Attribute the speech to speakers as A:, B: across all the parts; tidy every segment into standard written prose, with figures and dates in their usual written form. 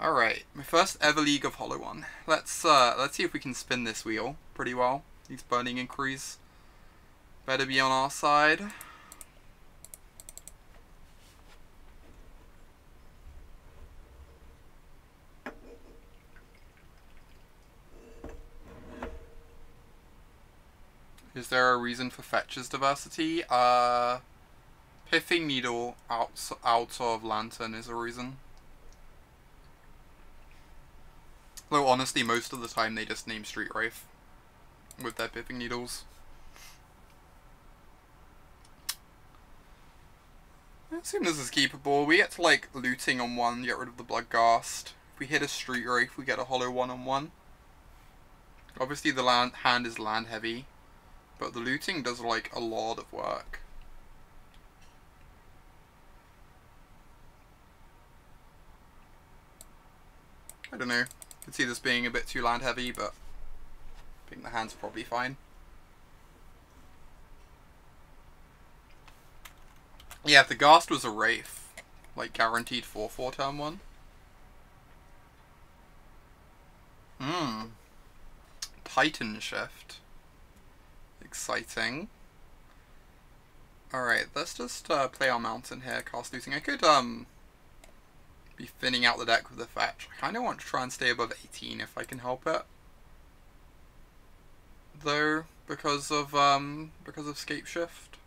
A: Alright, my first ever League of Hollow one. Let's see if we can spin this wheel pretty well. These burning inquiries better be on our side. Is there a reason for Fetcher's diversity? Pithing Needle out of Lantern is a reason. Though honestly, most of the time they just name Street Wraith with their Pithing Needles. I assume this is keepable. We get to like looting on one, get rid of the Bloodghast. If we hit a Street Wraith, we get a Hollow 1/1. Obviously the hand is land heavy, but the looting does like a lot of work. I don't know. I could see this being a bit too land heavy, but I think the hand's probably fine. Yeah, if the Ghast was a Wraith, like guaranteed 4/4 turn 1. Titan Shift. Exciting. Alright, let's just play our mountain here, cast looting. I could be thinning out the deck with the fetch. I kind of want to try and stay above 18 if I can help it. Though, because of Scape Shift.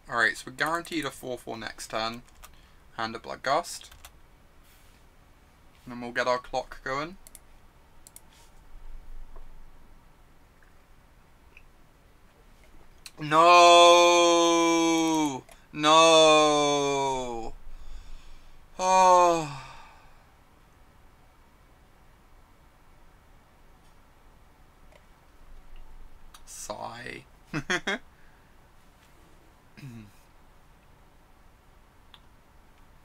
A: Alright, so we're guaranteed a 4/4 next turn, and a Bloodghast. And then we'll get our clock going. No! No! Oh. Sigh.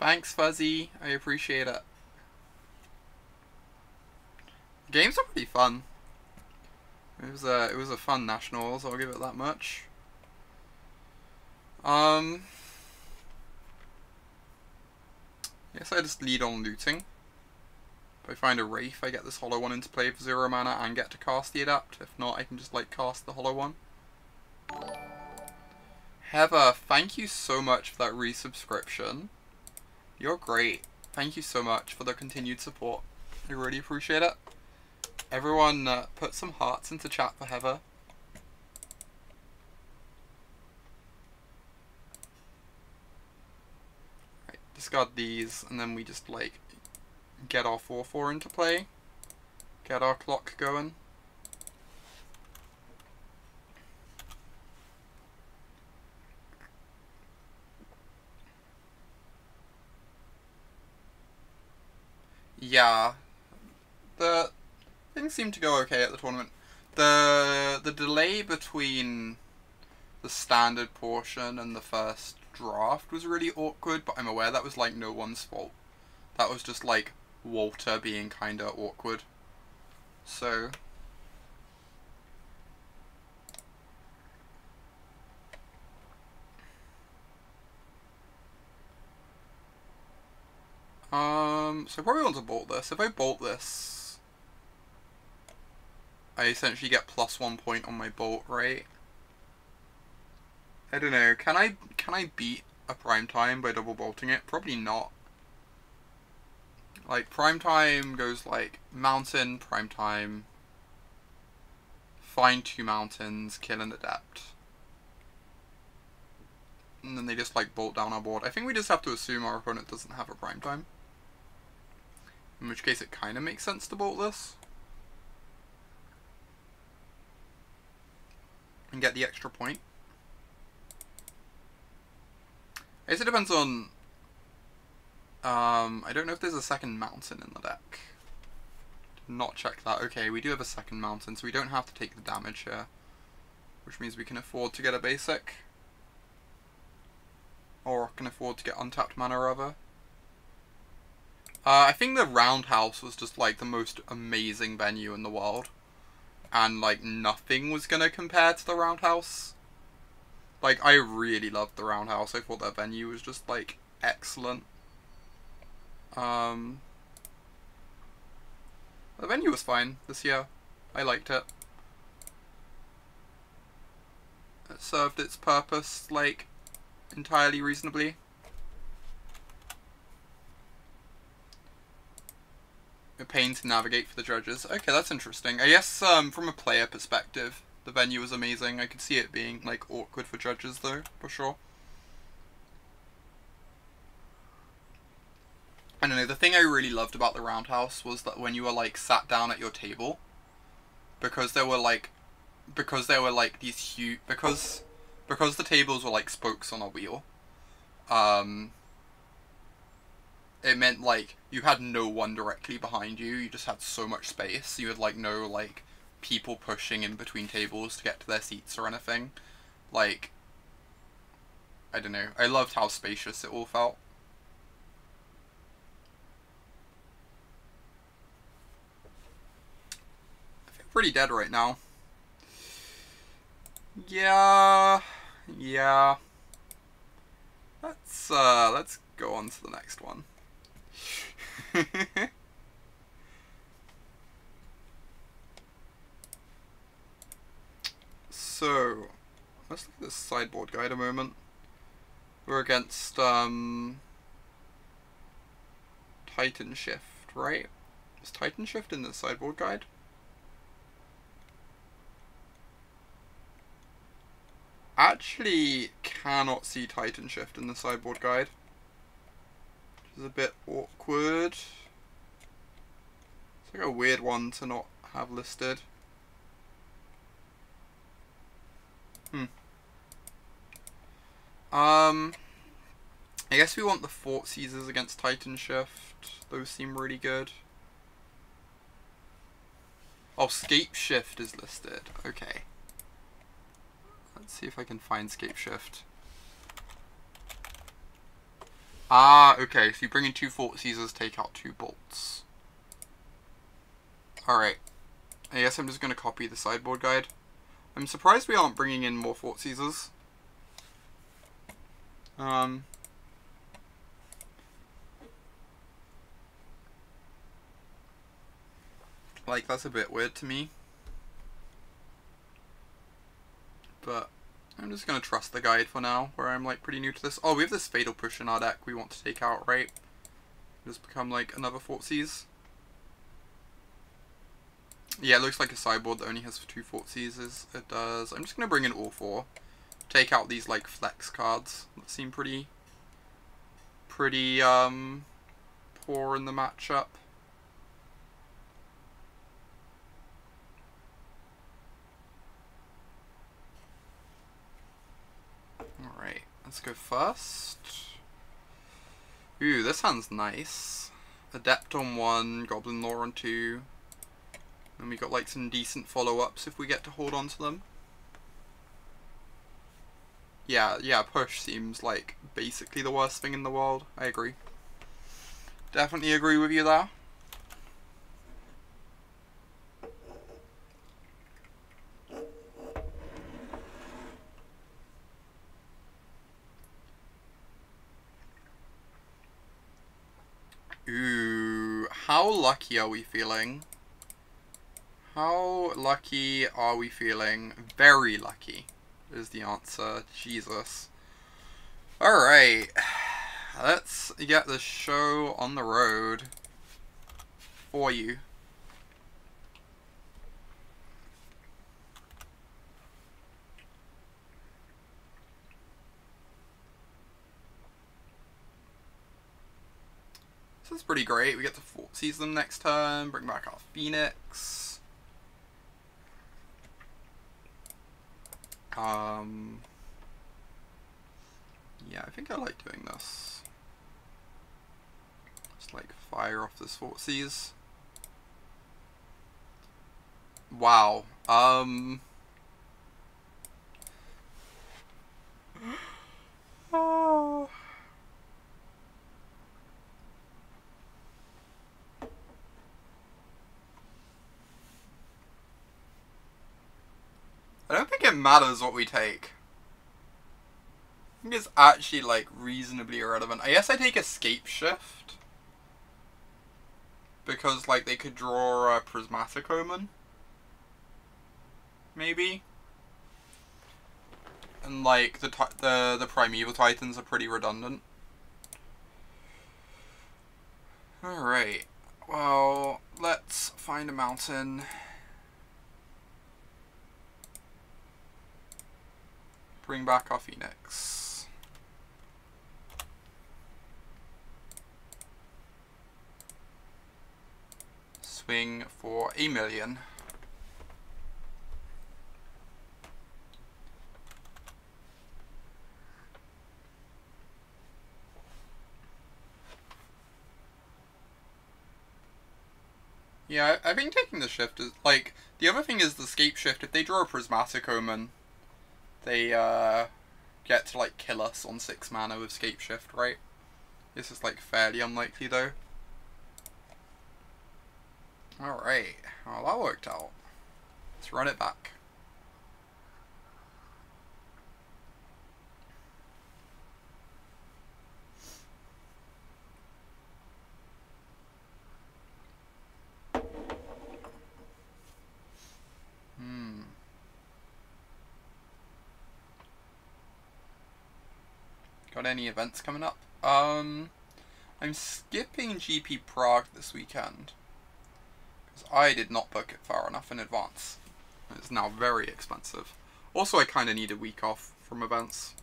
A: Thanks, Fuzzy. I appreciate it. Games are pretty fun. It was a fun Nationals, I'll give it that much. I guess I just lead on looting. If I find a Wraith, I get this Hollow 1 into play for 0 mana and get to cast the Adept. If not, I can just like cast the Hollow 1. Heather, thank you so much for that resubscription. You're great. Thank you so much for the continued support. I really appreciate it. Everyone put some hearts into chat for Heather. Right, discard these, and then we just like get our 4/4 into play. Get our clock going. Yeah. Things seem to go okay at the tournament. The delay between the standard portion and the first draft was really awkward, but I'm aware that was like no one's fault. That was just like Walter being kinda awkward. So so I probably want to bolt this. If I bolt this, I essentially get +1 point on my bolt, right? I don't know. Can I beat a prime time by double bolting it? Probably not. Like prime time goes like mountain, prime time, find 2 mountains, kill an adept. And then they just like bolt down our board. I think we just have to assume our opponent doesn't have a prime time. In which case it kind of makes sense to bolt this. And get the extra point. I guess it depends on... I don't know if there's a second mountain in the deck. Did not check that. Okay, we do have a second mountain, so we don't have to take the damage here. Which means we can afford to get a basic. Or can afford to get untapped mana, rather. I think the Roundhouse was just like the most amazing venue in the world. And like nothing was gonna compare to the Roundhouse. Like I really loved the Roundhouse. I thought that venue was just like excellent. The venue was fine this year. I liked it. It served its purpose, like, entirely reasonably. A pain to navigate for the judges. Okay, that's interesting. I guess, from a player perspective, the venue was amazing. I could see it being, like, awkward for judges, though, for sure. I don't know, the thing I really loved about the Roundhouse was that when you were, like, sat down at your table, because there were, like, these huge, because the tables were, like, spokes on a wheel, it meant, like, you had no one directly behind you, you just had so much space, you had, like, no, like, people pushing in between tables to get to their seats or anything. Like, I don't know, I loved how spacious it all felt. Pretty dead right now. Yeah. Let's go on to the next one. So, let's look at this sideboard guide a moment. We're against Titan Shift, right? Is Titan Shift in the sideboard guide? Actually cannot see Titan Shift in the sideboard guide, which is a bit awkward. It's like a weird one to not have listed. I guess we want the Thoughtseizes against Titan Shift. Those seem really good. Oh, Scape Shift is listed. Okay. Let's see if I can find Scape Shift. Ah, okay, so you bring in 2 Thoughtseizes, take out 2 bolts. Alright. I guess I'm just going to copy the sideboard guide. I'm surprised we aren't bringing in more Thoughtseizes. Like, that's a bit weird to me. But I'm just going to trust the guide for now, where I'm, like, pretty new to this. Oh, we have this Fatal Push in our deck we want to take out, right? Just become, like, another Thoughtseize. Yeah, it looks like a sideboard that only has 2 Thoughtseizes. It does. I'm just going to bring in all 4. Take out these, like, flex cards that seem pretty poor in the matchup. Alright, let's go first. Ooh, this hand's nice. Adept on 1, Goblin Lore on 2. And we got like some decent follow-ups if we get to hold on to them. Yeah, push seems like basically the worst thing in the world. I agree. Definitely agree with you there. Ooh, how lucky are we feeling? How lucky are we feeling? Very lucky is the answer. Jesus. Alright. Let's get the show on the road for you. This is pretty great. We get to Thoughtseize them next turn, bring back our Phoenix. Yeah, I think I like doing this. Just like fire off this Thoughtseize. Wow. Oh. I don't think it matters what we take. I think it's actually, like, reasonably irrelevant. I guess I take Escape Shift. because like they could draw a Prismatic Omen, maybe. And like the Primeval Titans are pretty redundant. Alright, well, let's find a mountain. Bring back our Phoenix. Swing for 1 million. Yeah, I think taking the shift is, like, the other thing is the Scape Shift. If they draw a Prismatic Omen, they, get to, like, kill us on 6 mana with Scape Shift, right? This is, like, fairly unlikely, though. Alright, well, that worked out. Let's run it back. Got any events coming up? I'm skipping GP Prague this weekend, because I did not book it far enough in advance. It's now very expensive. Also, I kind of need a week off from events.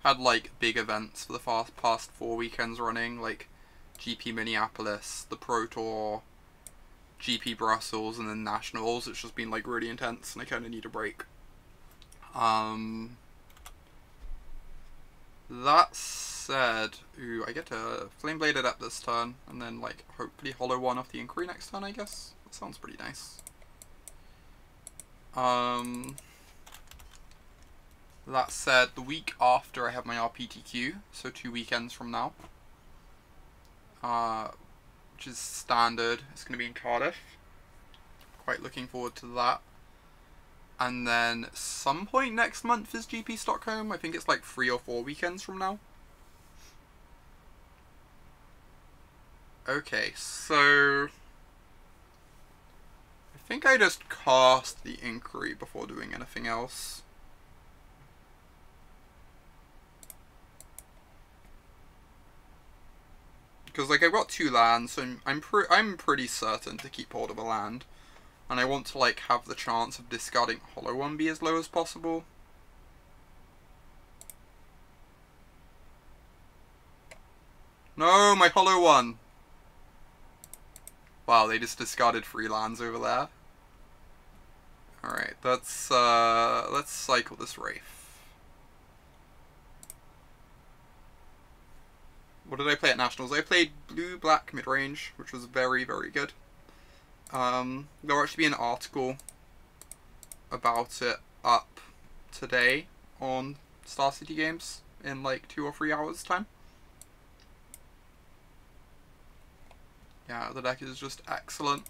A: Had, like, big events for the past 4 weekends running, like GP Minneapolis, the Pro Tour, GP Brussels, and then Nationals. It's just been, like, really intense, and I kind of need a break. That said, ooh, I get a Flameblade Adept this turn, and then, like, hopefully hollow one off the Inquiry next turn, I guess. That sounds pretty nice. That said, the week after I have my RPTQ, so 2 weekends from now, which is standard, it's going to be in Cardiff. Quite looking forward to that. And then some point next month is GP Stockholm. I think it's like 3 or 4 weekends from now. Okay, so I think I just cast the Inquiry before doing anything else. Because, like, I've got 2 lands, so I'm pretty certain to keep hold of a land. And I want to, like, have the chance of discarding hollow one be as low as possible. No, my hollow one! Wow, they just discarded 3 lands over there. Alright, let's cycle this Wraith. What did I play at Nationals? I played blue-black midrange, which was very, very good. There'll actually be an article about it up today on Star City Games in like 2 or 3 hours time. Yeah, the deck is just excellent.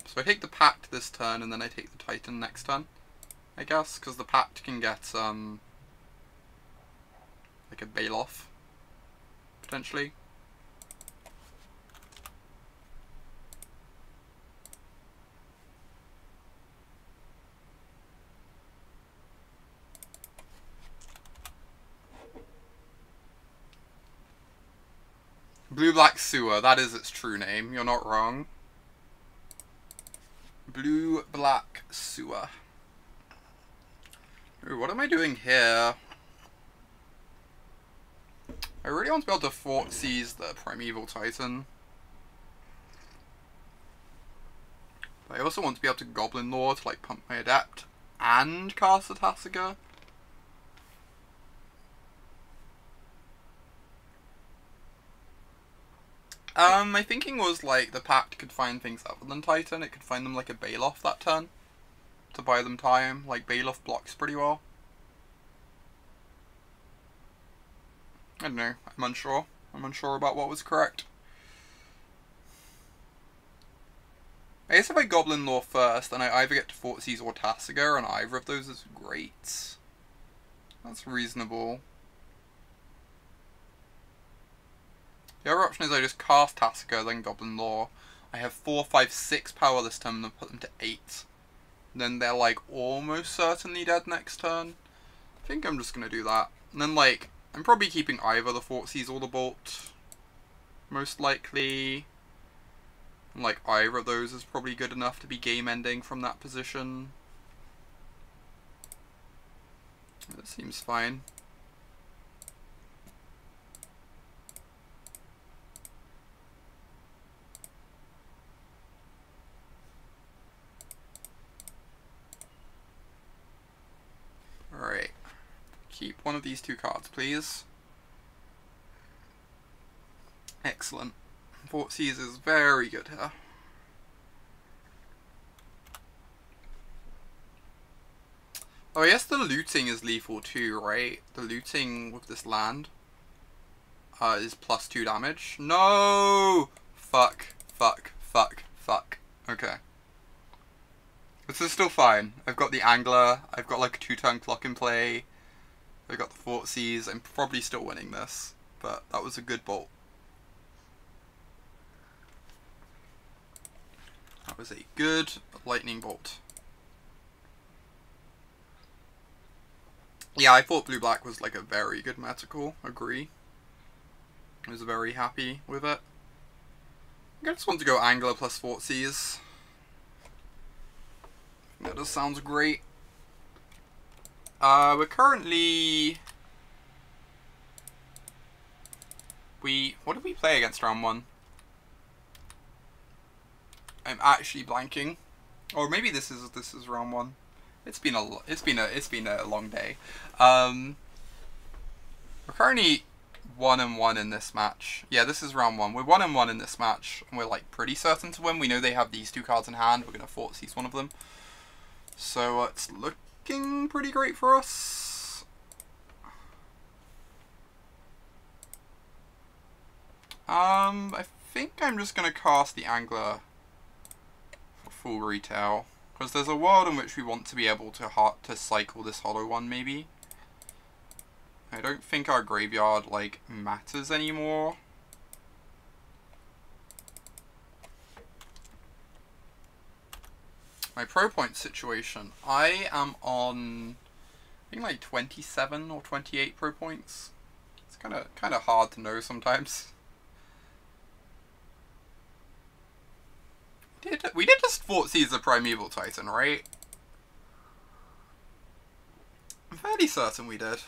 A: So I take the Pact this turn, and then I take the Titan next turn, I guess, because the Pact can get, like a Baloth, potentially. Blue-Black Sewer, that is its true name, you're not wrong. Blue-Black Sewer. Ooh, what am I doing here? I really want to be able to Thoughtseize the Primeval Titan. But I also want to be able to Goblin Lore to, like, pump my Adept and cast the Tasigur. My thinking was, like, the Pact could find things other than Titan. It could find them, like, a Baloth that turn to buy them time. Like, Baloth blocks pretty well. I don't know. I'm unsure. I'm unsure about what was correct. I guess if I Goblin Lore first, then I either get to Thoughtseize or Tasigur, and either of those is great. That's reasonable. The other option is I just cast Tasigur, then Goblin Lore. I have 4, 5, 6 power this turn, and then put them to 8. Then they're like almost certainly dead next turn. I think I'm just gonna do that. And then like, I'm probably keeping either the Thoughtseize or the Bolt. Most likely. And like either of those is probably good enough to be game ending from that position. That seems fine. Alright. Keep one of these 2 cards, please. Excellent. Thoughtseize is very good here. Oh, I guess the looting is lethal too, right? The looting with this land is +2 damage. No! Fuck. Fuck. Fuck. Fuck. Okay. This is still fine. I've got the Angler, I've got like a 2-turn clock in play, I've got the Thoughtseize. I'm probably still winning this, but that was a good bolt. That was a good lightning bolt. Yeah, I thought blue-black was like a very good meta call, agree. I was very happy with it. I just want to go Angler plus Thoughtseize. That just sounds great. We're currently... What did we play against round 1? I'm actually blanking. Or maybe this is round 1. It's been a long day. We're currently 1-1 in this match. Yeah, this is round 1. We're 1-1 in this match, and we're like pretty certain to win. We know they have these 2 cards in hand. We're gonna Thoughtseize one of them. So it's looking pretty great for us. I think I'm just gonna cast the Angler for full retail, because there's a world in which we want to be able to cycle this hollow one. Maybe. I don't think our graveyard like matters anymore. My pro point situation, I am on, I think like 27 or 28 pro points. It's kind of hard to know sometimes. We did just Thoughtseize the Primeval Titan, right? I'm fairly certain we did.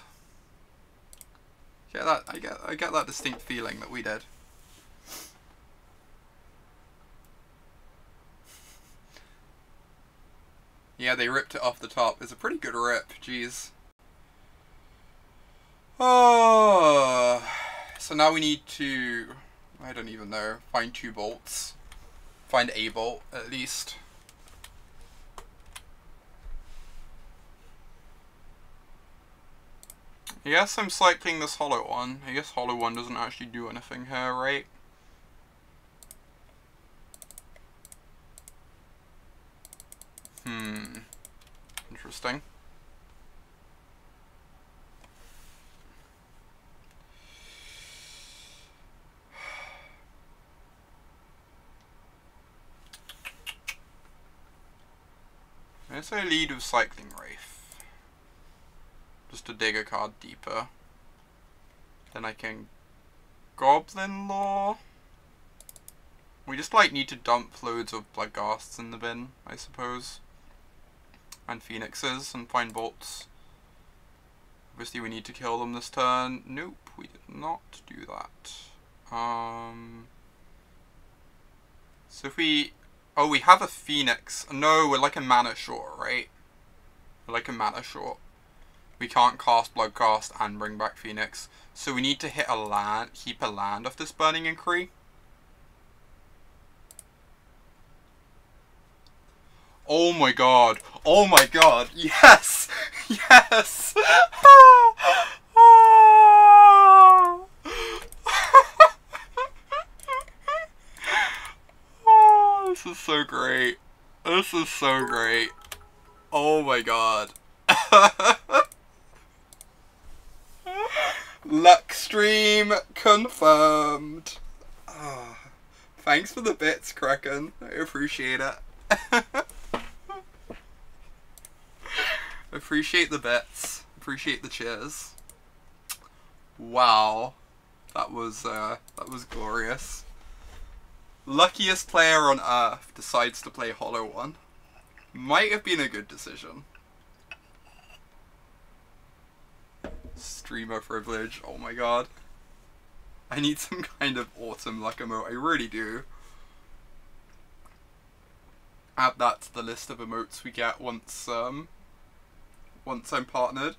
A: I get that distinct feeling that we did. Yeah, they ripped it off the top. It's a pretty good rip, jeez. Oh, so now we need to, I don't even know, find 2 bolts. Find a bolt, at least. I guess I'm cycling this hollow one. I guess hollow one doesn't actually do anything here, right? Interesting. I guess I lead with Cycling Wraith. Just to dig a card deeper. Then I can Goblin Lore. We just like need to dump loads of Bloodghasts in the bin, I suppose. And Phoenixes and find bolts. Obviously we need to kill them this turn. Nope, we did not do that. So if we... Oh, we have a Phoenix. No, we're like a mana short, right? We're like a mana short. We can't cast Bloodghast and bring back Phoenix. So we need to hit a land, keep a land off this Burning Inquiry. Oh my god. Oh my god. Yes! Yes! Oh, this is so great. This is so great. Oh my god. Luck stream confirmed. Oh, thanks for the bits, Kraken. I appreciate it. Appreciate the bits. Appreciate the cheers. Wow. That was glorious. Luckiest player on Earth decides to play Hollow One. Might have been a good decision. Streamer privilege, oh my god. I need some kind of autumn luck emote, I really do. Add that to the list of emotes we get once I'm partnered.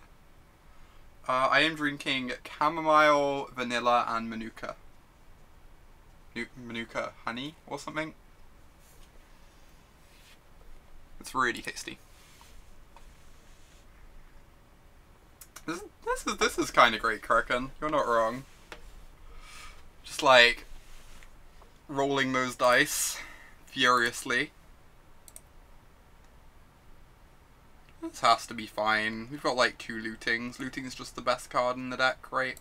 A: I am drinking chamomile, vanilla, and manuka. Manuka honey or something. It's really tasty. This is kind of great, Kraken. You're not wrong. Just like rolling those dice furiously. This has to be fine. We've got like 2 lootings. Looting is just the best card in the deck, right?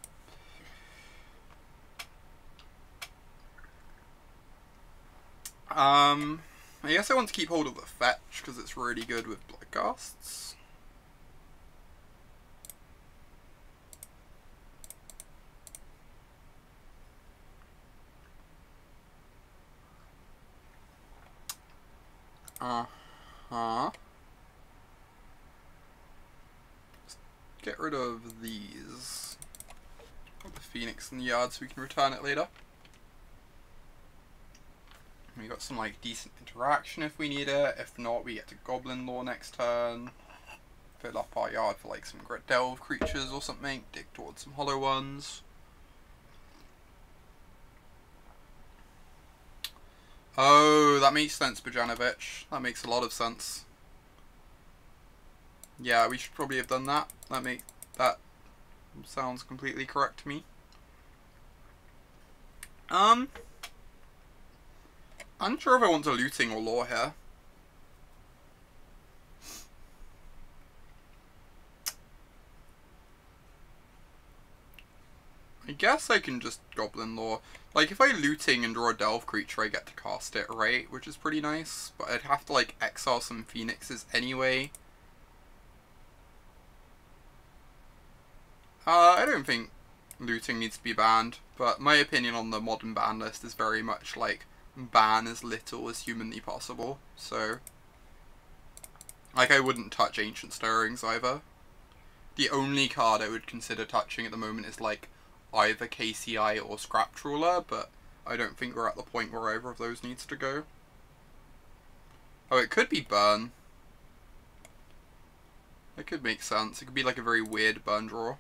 A: I guess I want to keep hold of the fetch because it's really good with Bloodghasts. Just get rid of these. Put the Phoenix in the yard so we can return it later. We got some like decent interaction if we need it. If not, we get to Goblin Lore next turn. Fill up our yard for like some Great Delve creatures or something. Dig towards some hollow ones. Oh, that makes sense, Bojanovic. That makes a lot of sense. Yeah, we should probably have done that. That sounds completely correct to me. I'm sure if I want to looting or lore here. I guess I can just Goblin Lore. Like, if I looting and draw a Delve creature, I get to cast it, right? Which is pretty nice. But I'd have to, like, exile some Phoenixes anyway. I don't think looting needs to be banned. But my opinion on the modern ban list is very much, like, ban as little as humanly possible. So, like, I wouldn't touch Ancient Stirrings either. The only card I would consider touching at the moment is, like, either KCI or Scrap Trawler, but I don't think we're at the point where either of those needs to go. Oh, it could be Burn. That could make sense. It could be like a very weird burn draw.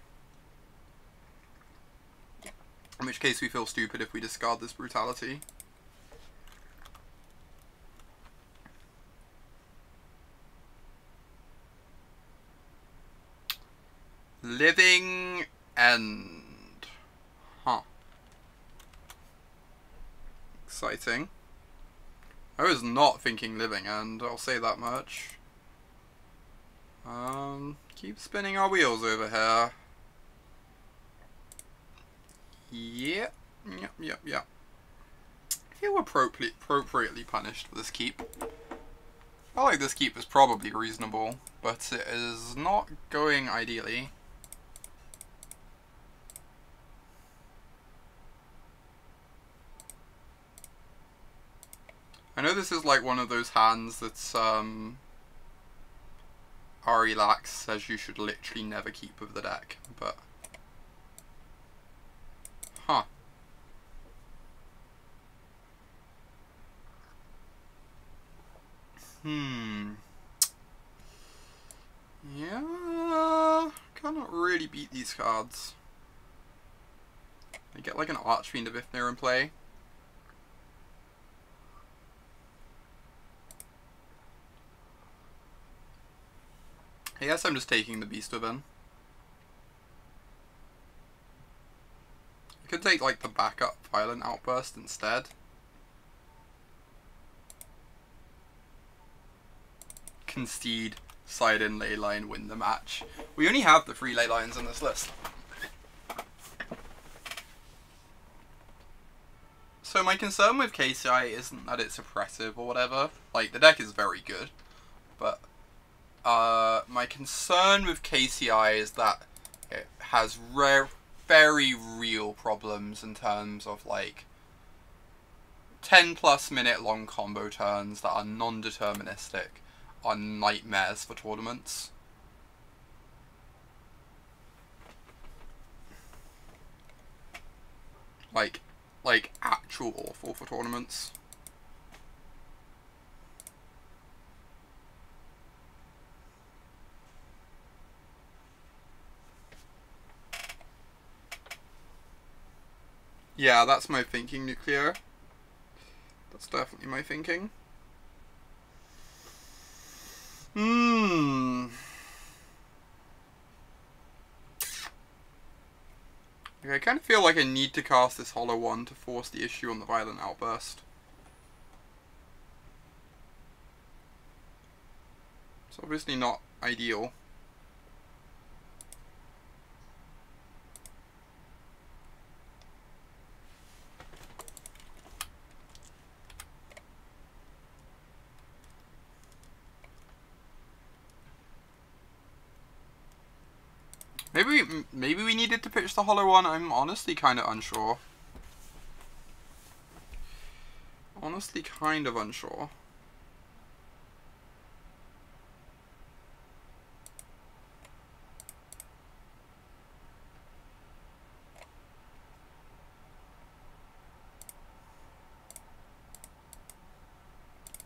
A: In which case we feel stupid if we discard this Brutality. Living End. Huh. Exciting. I was not thinking Living End, I'll say that much. Keep spinning our wheels over here. Yep. I feel appropriately punished for this keep. I feel like this keep is probably reasonable, but it is not going ideally. I know this is like one of those hands that's, Relax says you should literally never keep with the deck, but... Huh. Yeah, cannot really beat these cards. I get like an Archfiend of Ifnir in play. I guess I'm just taking the Beast Within. I could take like the backup Violent Outburst instead. concede, side in Leyline, win the match. We only have the 3 Leylines on this list. So my concern with KCI isn't that it's oppressive or whatever. Like, the deck is very good. But my concern with KCI is that it has very real problems in terms of, like, 10+ minute long combo turns that are non-deterministic are nightmares for tournaments. Like actual awful for tournaments. Yeah, that's my thinking, Nuclear. That's definitely my thinking. Okay, I kind of feel like I need to cast this Hollow One to force the issue on the Violent Outburst. It's obviously not ideal. Maybe we needed to pitch the Hollow One. I'm honestly kind of unsure. Honestly, kind of unsure.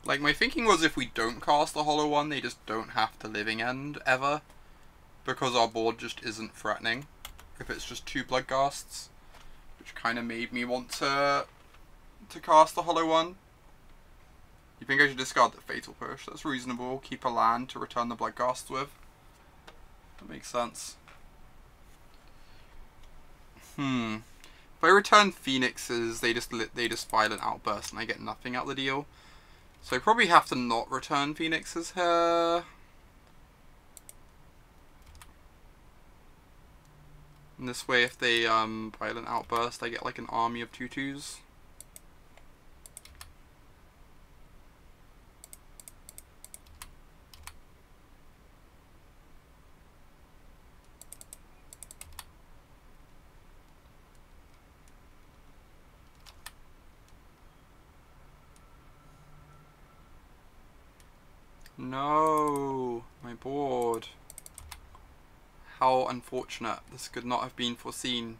A: Like, my thinking was if we don't cast the Hollow One, they just don't have to Living End ever. Because our board just isn't threatening. If it's just 2 Bloodghasts. Which kind of made me want to cast the Hollow One. You think I should discard the Fatal Push? That's reasonable. Keep a land to return the Bloodghasts with. That makes sense. If I return Phoenixes, they just Violent Outburst and I get nothing out of the deal. So I probably have to not return Phoenixes here. And this way, if they Violent Outburst, I get like an army of 2/2s. No, my board. How unfortunate. This could not have been foreseen,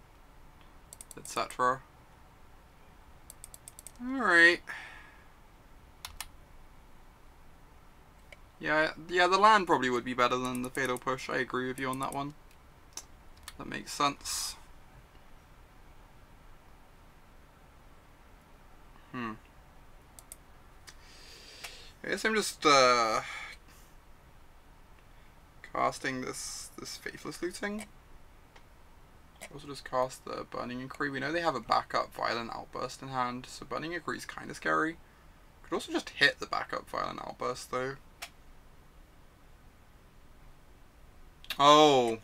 A: etc. Alright. Yeah, the land probably would be better than the Fatal Push. I agree with you on that one. That makes sense. I guess I'm just casting this Faithless Looting. Also just cast the Burning Inquiry. We know they have a backup Violent Outburst in hand, so Burning Inquiry is kind of scary. Could also just hit the backup Violent Outburst though. Oh,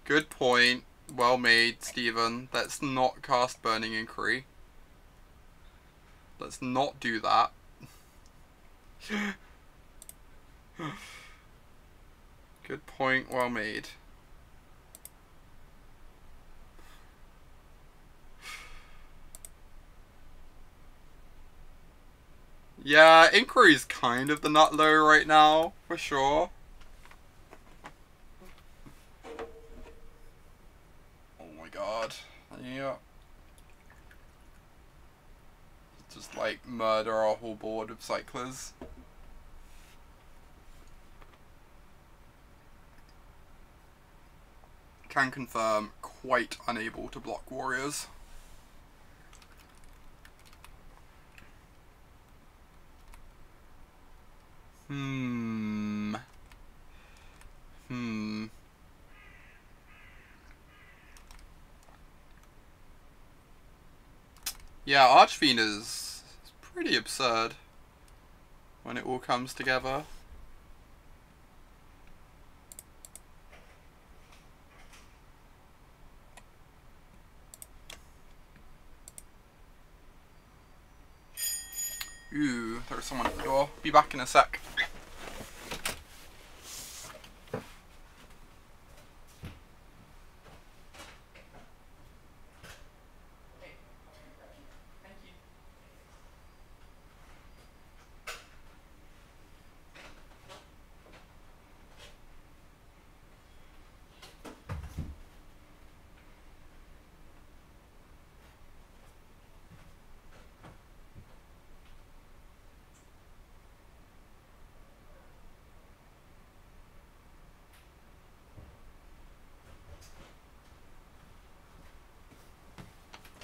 A: good point. Well made, Steven. Let's not cast Burning Inquiry. Let's not do that. Good point, well made. Yeah, Inquiry's kind of the nut low right now, for sure. Oh my god. Yeah. Just like murder our whole board of cyclers. Can confirm, quite unable to block warriors. Yeah, Archfiend is pretty absurd when it all comes together. throw someone at the door. Be back in a sec.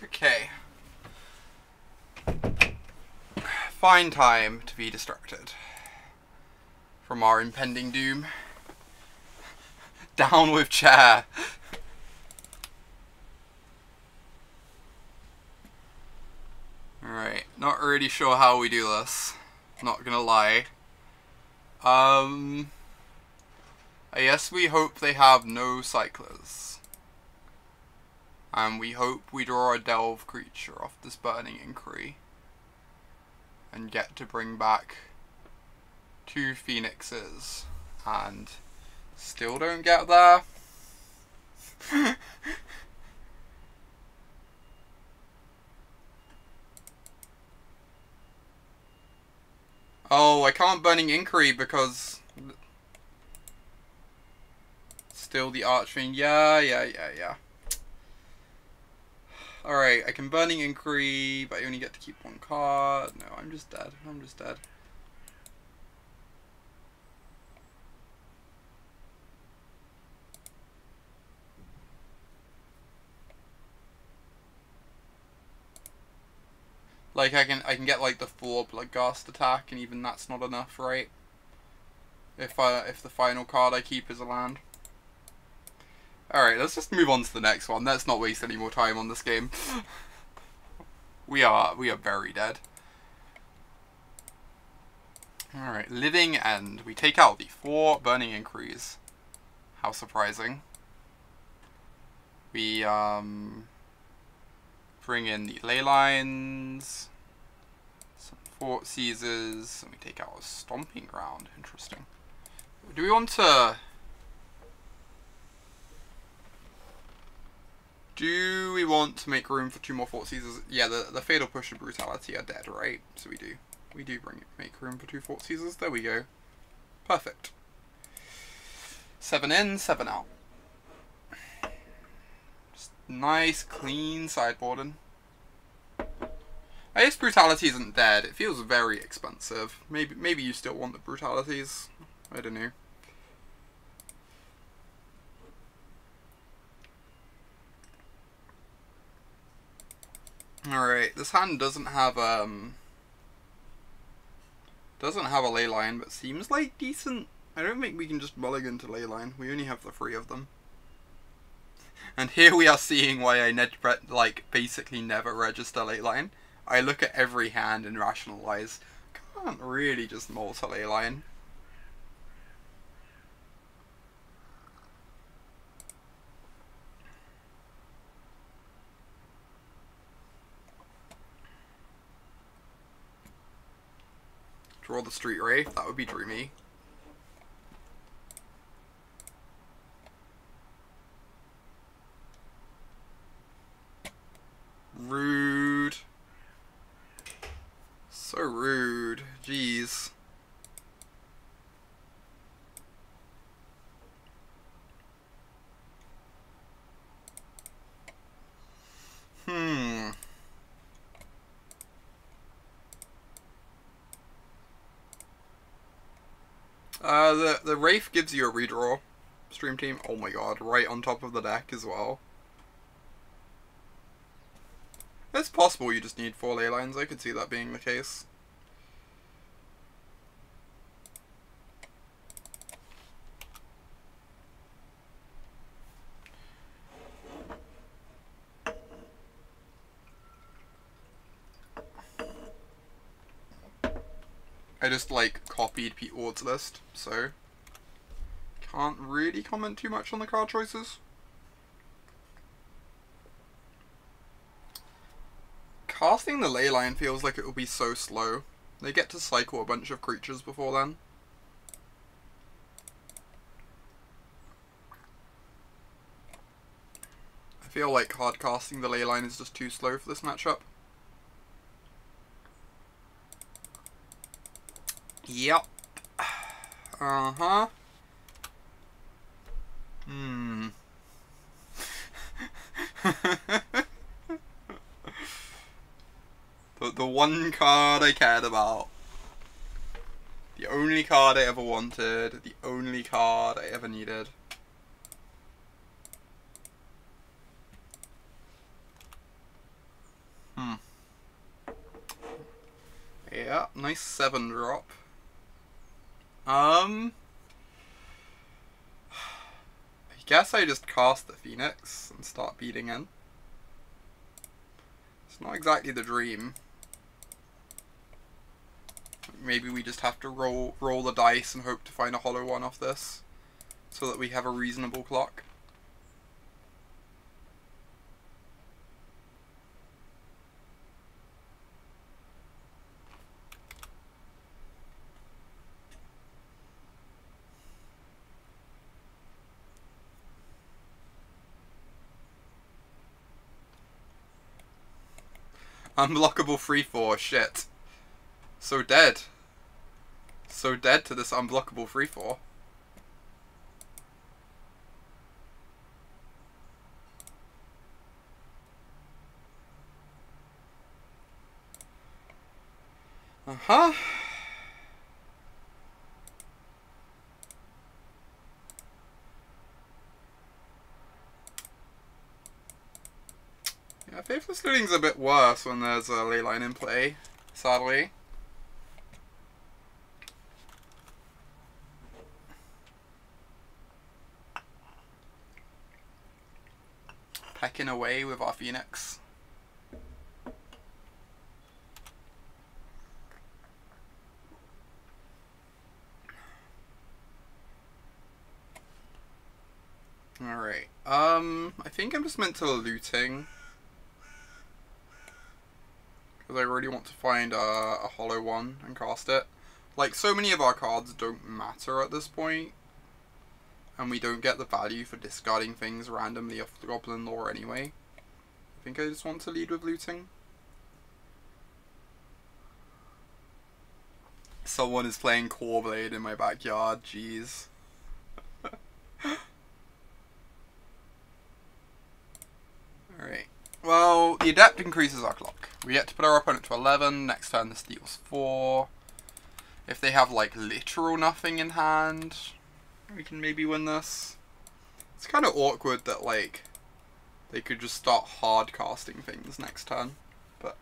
A: Okay. Fine time to be distracted from our impending doom. Down with chair. Alright, not really sure how we do this. Not gonna lie. I guess we hope they have no cyclers. And we hope we draw a delve creature off this Burning Inquiry. And get to bring back 2 phoenixes. And still don't get there. Oh, I can't Burning Inquiry because... Still the Archfiend. Yeah. Alright, I can Burning Inquiry, but I only get to keep 1 card. No, I'm just dead. Like, I can get, like, the 4 Bloodghast attack, and even that's not enough, right? If the final card I keep is a land. Alright, let's just move on to the next one. Let's not waste any more time on this game. We are very dead. Alright, Living End. We take out the 4 Burning Inquiries. How surprising. We, bring in the Leylines, some Thoughtseizes, and we take out a Stomping Ground. Interesting. Do we want to... Do we want to make room for 2 more Thoughtseizes? Yeah, the Fatal Push and Brutality are dead, right? So we do. We do make room for 2 Thoughtseizes. There we go. Perfect. 7 in, 7 out. Just nice, clean sideboarding. I guess Brutality isn't dead. It feels very expensive. Maybe you still want the Brutalities. I don't know. Alright, this hand doesn't have a Leyline, but seems like decent. I don't think we can just mulligan to Leyline. We only have the 3 of them. And here we are seeing why I basically never register Leyline. I look at every hand and rationalize. Can't really just mull to Leyline. Draw the Street Wraith, that would be dreamy. Rude. So rude. Jeez. The Wraith gives you a redraw, Stream Team. Oh my god, right on top of the deck as well. It's possible you just need 4 Leylines, I could see that being the case. I just, copied Pete Ward's list, so can't really comment too much on the card choices. Casting the Leyline feels like it will be so slow. They get to cycle a bunch of creatures before then. I feel like hard casting the Leyline is just too slow for this matchup. Yep. Uh-huh. Hmm. The one card I cared about. The only card I ever wanted. The only card I ever needed. Yeah, nice 7-drop. I guess I just cast the Phoenix and start beating in. It's not exactly the dream. Maybe we just have to roll the dice and hope to find a hollow one off this, so that we have a reasonable clock. Unblockable 3/4, shit. So dead. So dead to this unblockable 3/4. Uh-huh. Yeah, Faithless Looting's a bit worse when there's a Leyline in play, sadly. Pecking away with our Phoenix. Alright, I think I'm just meant to looting. Because I really want to find a hollow one and cast it. Like, so many of our cards don't matter at this point. And we don't get the value for discarding things randomly off the Goblin Lore anyway. I think I just want to lead with looting. Someone is playing Coreblade in my backyard, jeez. Alright. Well, the Adept increases our clock. We get to put our opponent to 11, next turn this deals 4. If they have, like, literal nothing in hand, we can maybe win this. It's kind of awkward that, like, they could just start hard casting things next turn, but...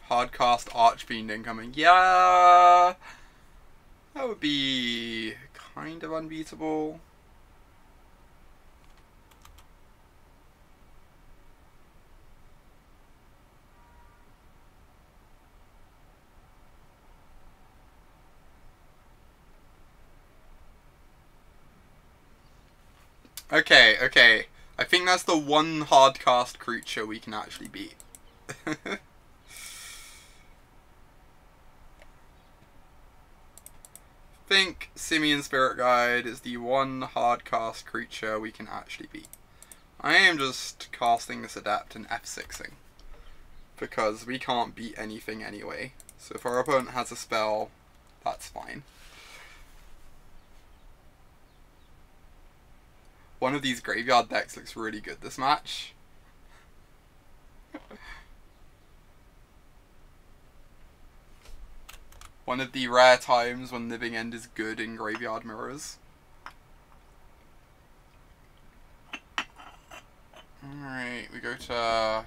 A: Hard cast Archfiend incoming. Yeah! That would be kind of unbeatable. Okay. I think that's the one hard cast creature we can actually beat. I think Simian Spirit Guide is the one hard cast creature we can actually beat. I am just casting this Adept and F6ing. Because we can't beat anything anyway. So if our opponent has a spell, that's fine. One of these graveyard decks looks really good this match. One of the rare times when Living End is good in graveyard mirrors. Alright, we go to... Are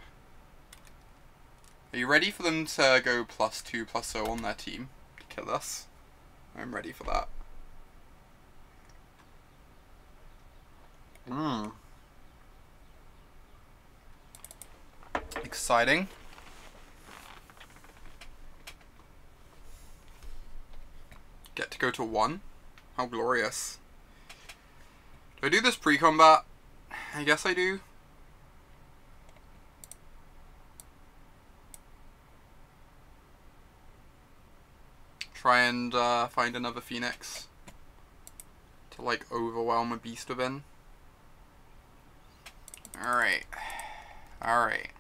A: you ready for them to go +2/+0 on their team to kill us? I'm ready for that. Exciting. Get to go to 1. How glorious. Do I do this pre-combat? I guess I do. Try and find another Phoenix to like overwhelm a beast within. Alright. Alright.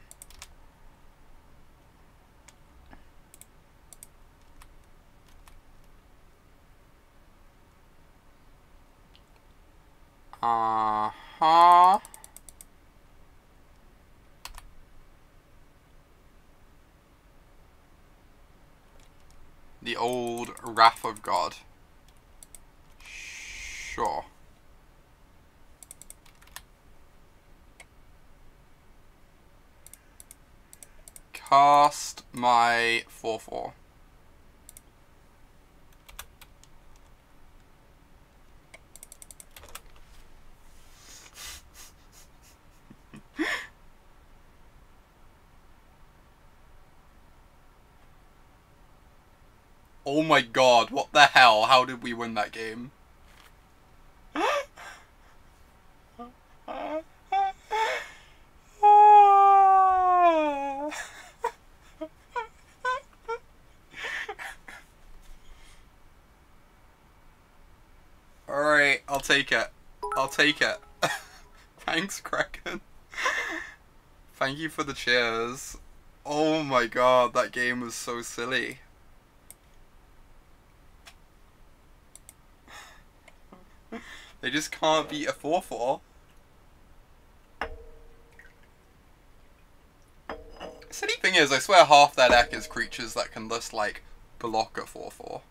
A: Uh-huh. The old Wrath of God. Sure. Cast my 4/4. Oh my god, what the hell? How did we win that game? Alright, I'll take it. I'll take it. Thanks, Kraken. Thank you for the cheers. Oh my god, that game was so silly. They just can't beat a 4/4. Silly thing is, I swear half their deck is creatures that can just, like, block a 4/4.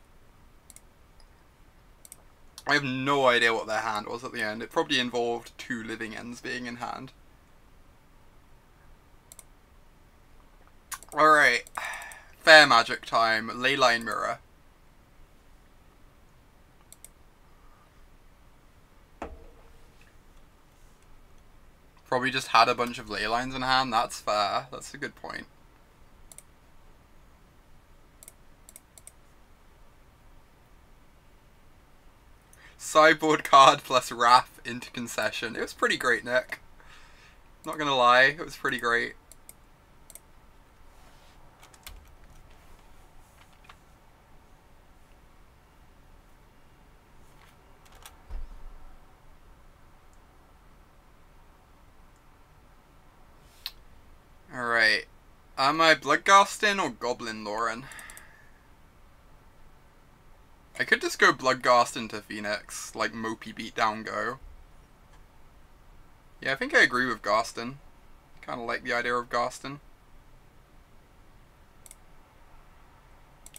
A: I have no idea what their hand was at the end. It probably involved 2 living ends being in hand. Alright. Fair magic time. Leyline Mirror. Probably just had a bunch of Leylines in hand. That's fair. That's a good point. Sideboard card plus Wrath into concession. It was pretty great, Nick. Not gonna lie, it was pretty great. Alright. Am I Bloodghasting or Goblin Loreing? I could just go Bloodghast into Phoenix, like mopey beatdown go. Yeah, I think I agree with Gaston. Kinda like the idea of Gaston.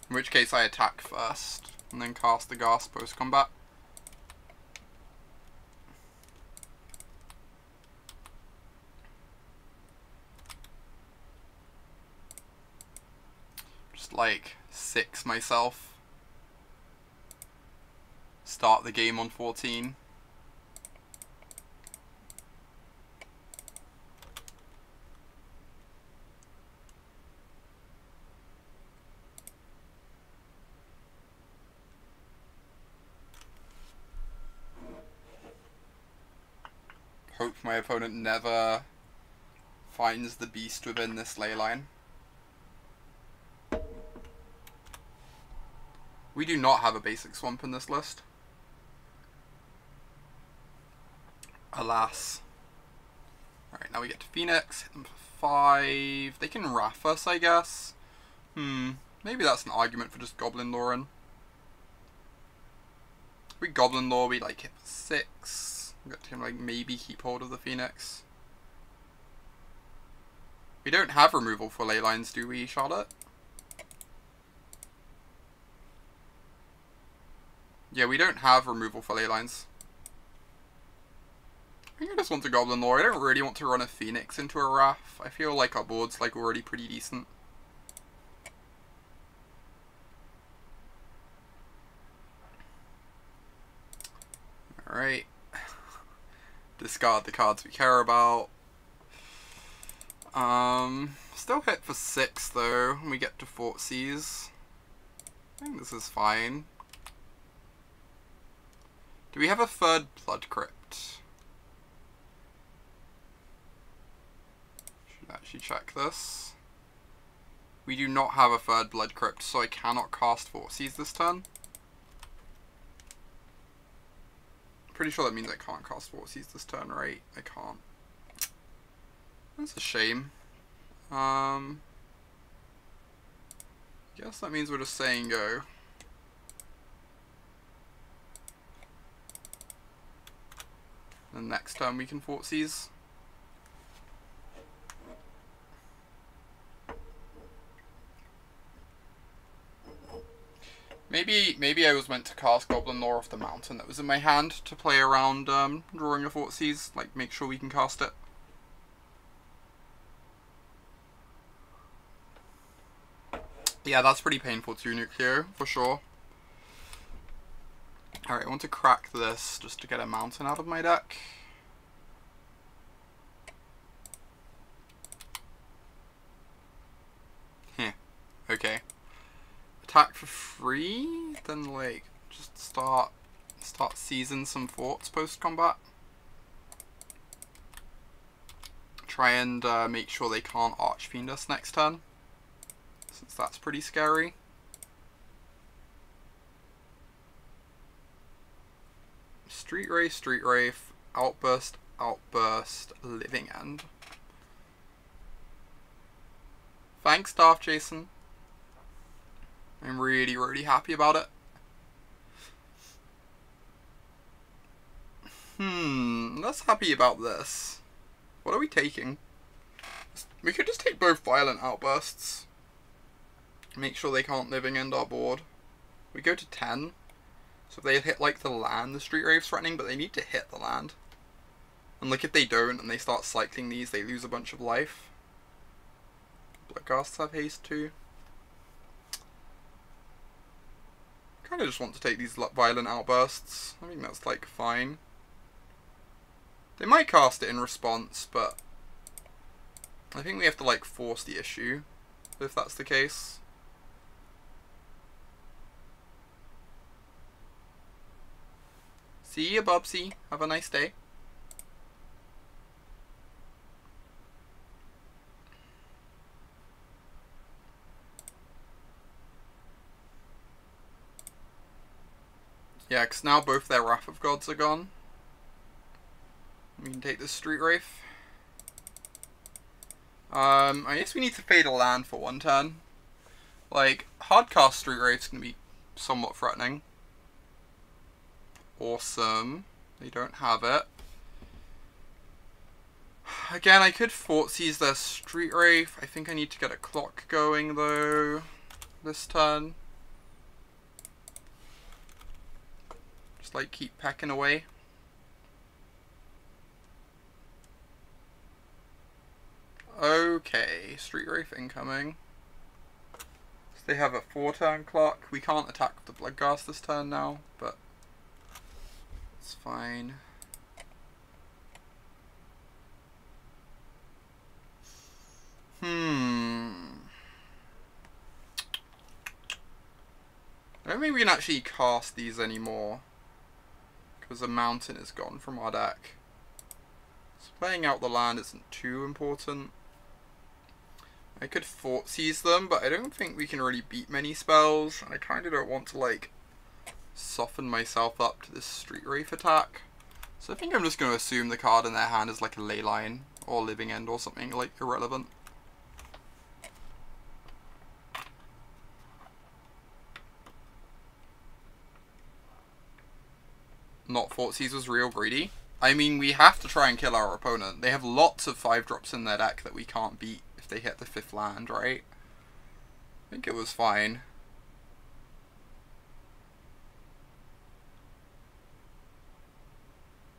A: In which case I attack first, and then cast the Ghast post-combat. Just like 6 myself. Start the game on 14. Hope my opponent never finds the beast within this Leyline. We do not have a basic swamp in this list. Alas. Alright, now we get to Phoenix, hit them for 5. They can Wrath us, I guess. Maybe that's an argument for just Goblin Loreing. If we Goblin Lore, we like hit for 6. We got to like maybe keep hold of the Phoenix. We don't have removal for Leylines, do we, Charlotte? Yeah, we don't have removal for Leylines. I think I just want to Goblin Lore. I don't really want to run a Phoenix into a Wrath. I feel like our board's like already pretty decent. Alright. Discard the cards we care about. Still hit for 6 though, and we get to Thoughtseize. I think this is fine. Do we have a third Blood Crypt? actually check this. We do not have a third Blood Crypt, so I cannot cast Thoughtseize this turn. Pretty sure that means I can't cast Thoughtseize this turn, right? I can't. That's a shame. Guess that means we're just saying go. And next turn we can Thoughtseize. Maybe I was meant to cast Goblin Lore off the mountain that was in my hand to play around drawing a Thoughtseize, like make sure we can cast it. Yeah, that's pretty painful to nucleo, for sure. Alright, I want to crack this just to get a mountain out of my deck. Heh, okay. Attack for free, then like just start seizing some forts post combat. Try and make sure they can't Archfiend us next turn, since that's pretty scary. Street Wraith, Outburst, Living End. Thanks, Darth Jason. I'm really, really happy about it. Less happy about this. What are we taking? We could just take both Violent Outbursts. Make sure they can't Living End our board. We go to 10. So if they hit like the land, the Street Wraith's threatening, but they need to hit the land. And like if they don't and they start cycling these, they lose a bunch of life. Bloodghasts have haste too. Kind of just want to take these Violent Outbursts. I think that's like fine. They might cast it in response, but I think we have to like force the issue if that's the case. See you, Bubsy. Have a nice day. Yeah, because now both their Wrath of Gods are gone. We can take this Street Wraith. I guess we need to fade a land for one turn. Like, hardcast Street Wraith's going to be somewhat threatening. Awesome. They don't have it. Again, I could Thoughtseize their Street Wraith. I think I need to get a clock going, though, this turn. Just, like, keep pecking away. Okay, Street Wraith incoming. So they have a 4-turn clock. We can't attack the Bloodghast this turn now, but it's fine. I don't think we can actually cast these anymore, because the mountain is gone from our deck. So playing out the land isn't too important. I could Thoughtseize them, but I don't think we can really beat many spells. I kind of don't want to, like, soften myself up to this Street Wraith attack. So I think I'm just going to assume the card in their hand is like a Leyline or Living End or something, like, irrelevant. Not Thoughtseize was real greedy. I mean, we have to try and kill our opponent. They have lots of 5-drops in their deck that we can't beat if they hit the 5th land, right? I think it was fine.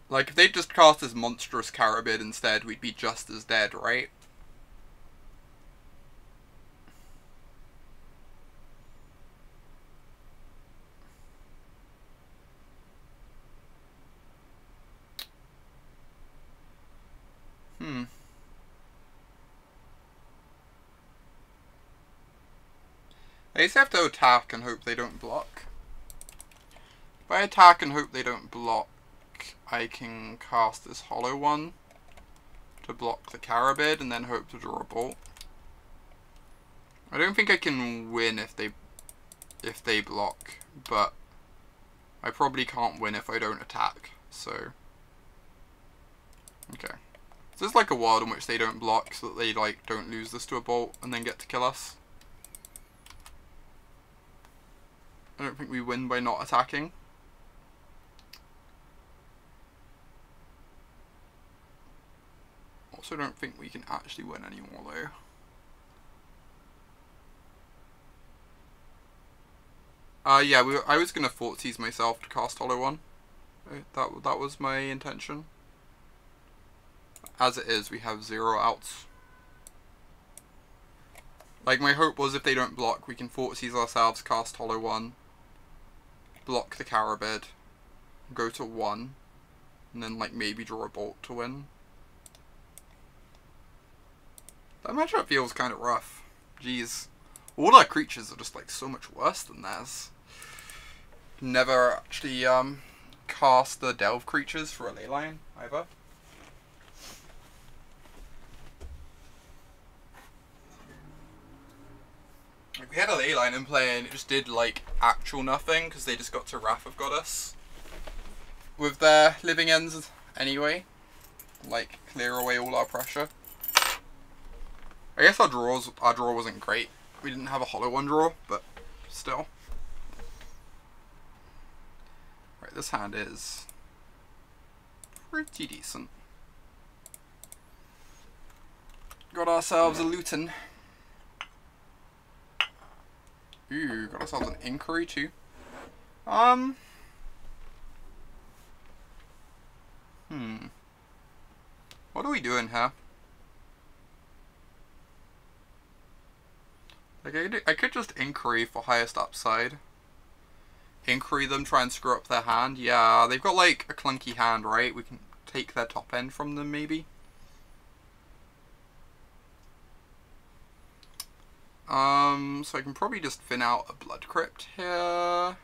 A: Like, if they just cast this monstrous Carabid instead, we'd be just as dead, right? I just have to attack and hope they don't block. If I attack and hope they don't block, I can cast this hollow one to to block the Carabid and then hope to draw a bolt. I don't think I can win if they block, but I probably can't win if I don't attack, so... Okay. So it's like a world in which they don't block so that they like don't lose this to a bolt and then get to kill us. I don't think we win by not attacking. Also don't think we can actually win anymore though. Yeah, I was gonna Thoughtseize myself to cast Hollow One. That was my intention. As it is, we have 0 outs. Like, my hope was if they don't block, we can Thoughtseize ourselves, cast Hollow One, block the Carabid, go to 1, and then, like, maybe draw a bolt to win. That matchup feels kind of rough. Jeez. All our creatures are just, like, so much worse than theirs. Never actually, cast the Delve creatures for a Leyline, either. Like, we had a Leyline in play and it just did, like, actual nothing, because they just got to Wrath of Goddess with their living ends anyway. Like, clear away all our pressure. I guess our draw wasn't great. We didn't have a Hollow One draw, but still. Right, this hand is pretty decent. Got ourselves a Looting. Ooh, got ourselves an Inquiry too. What are we doing here? Like, I could just Inquiry for highest upside. Inquiry them, try and screw up their hand. Yeah, they've got like a clunky hand, right? We can take their top end from them, maybe. So I can probably just thin out a Blood Crypt here. I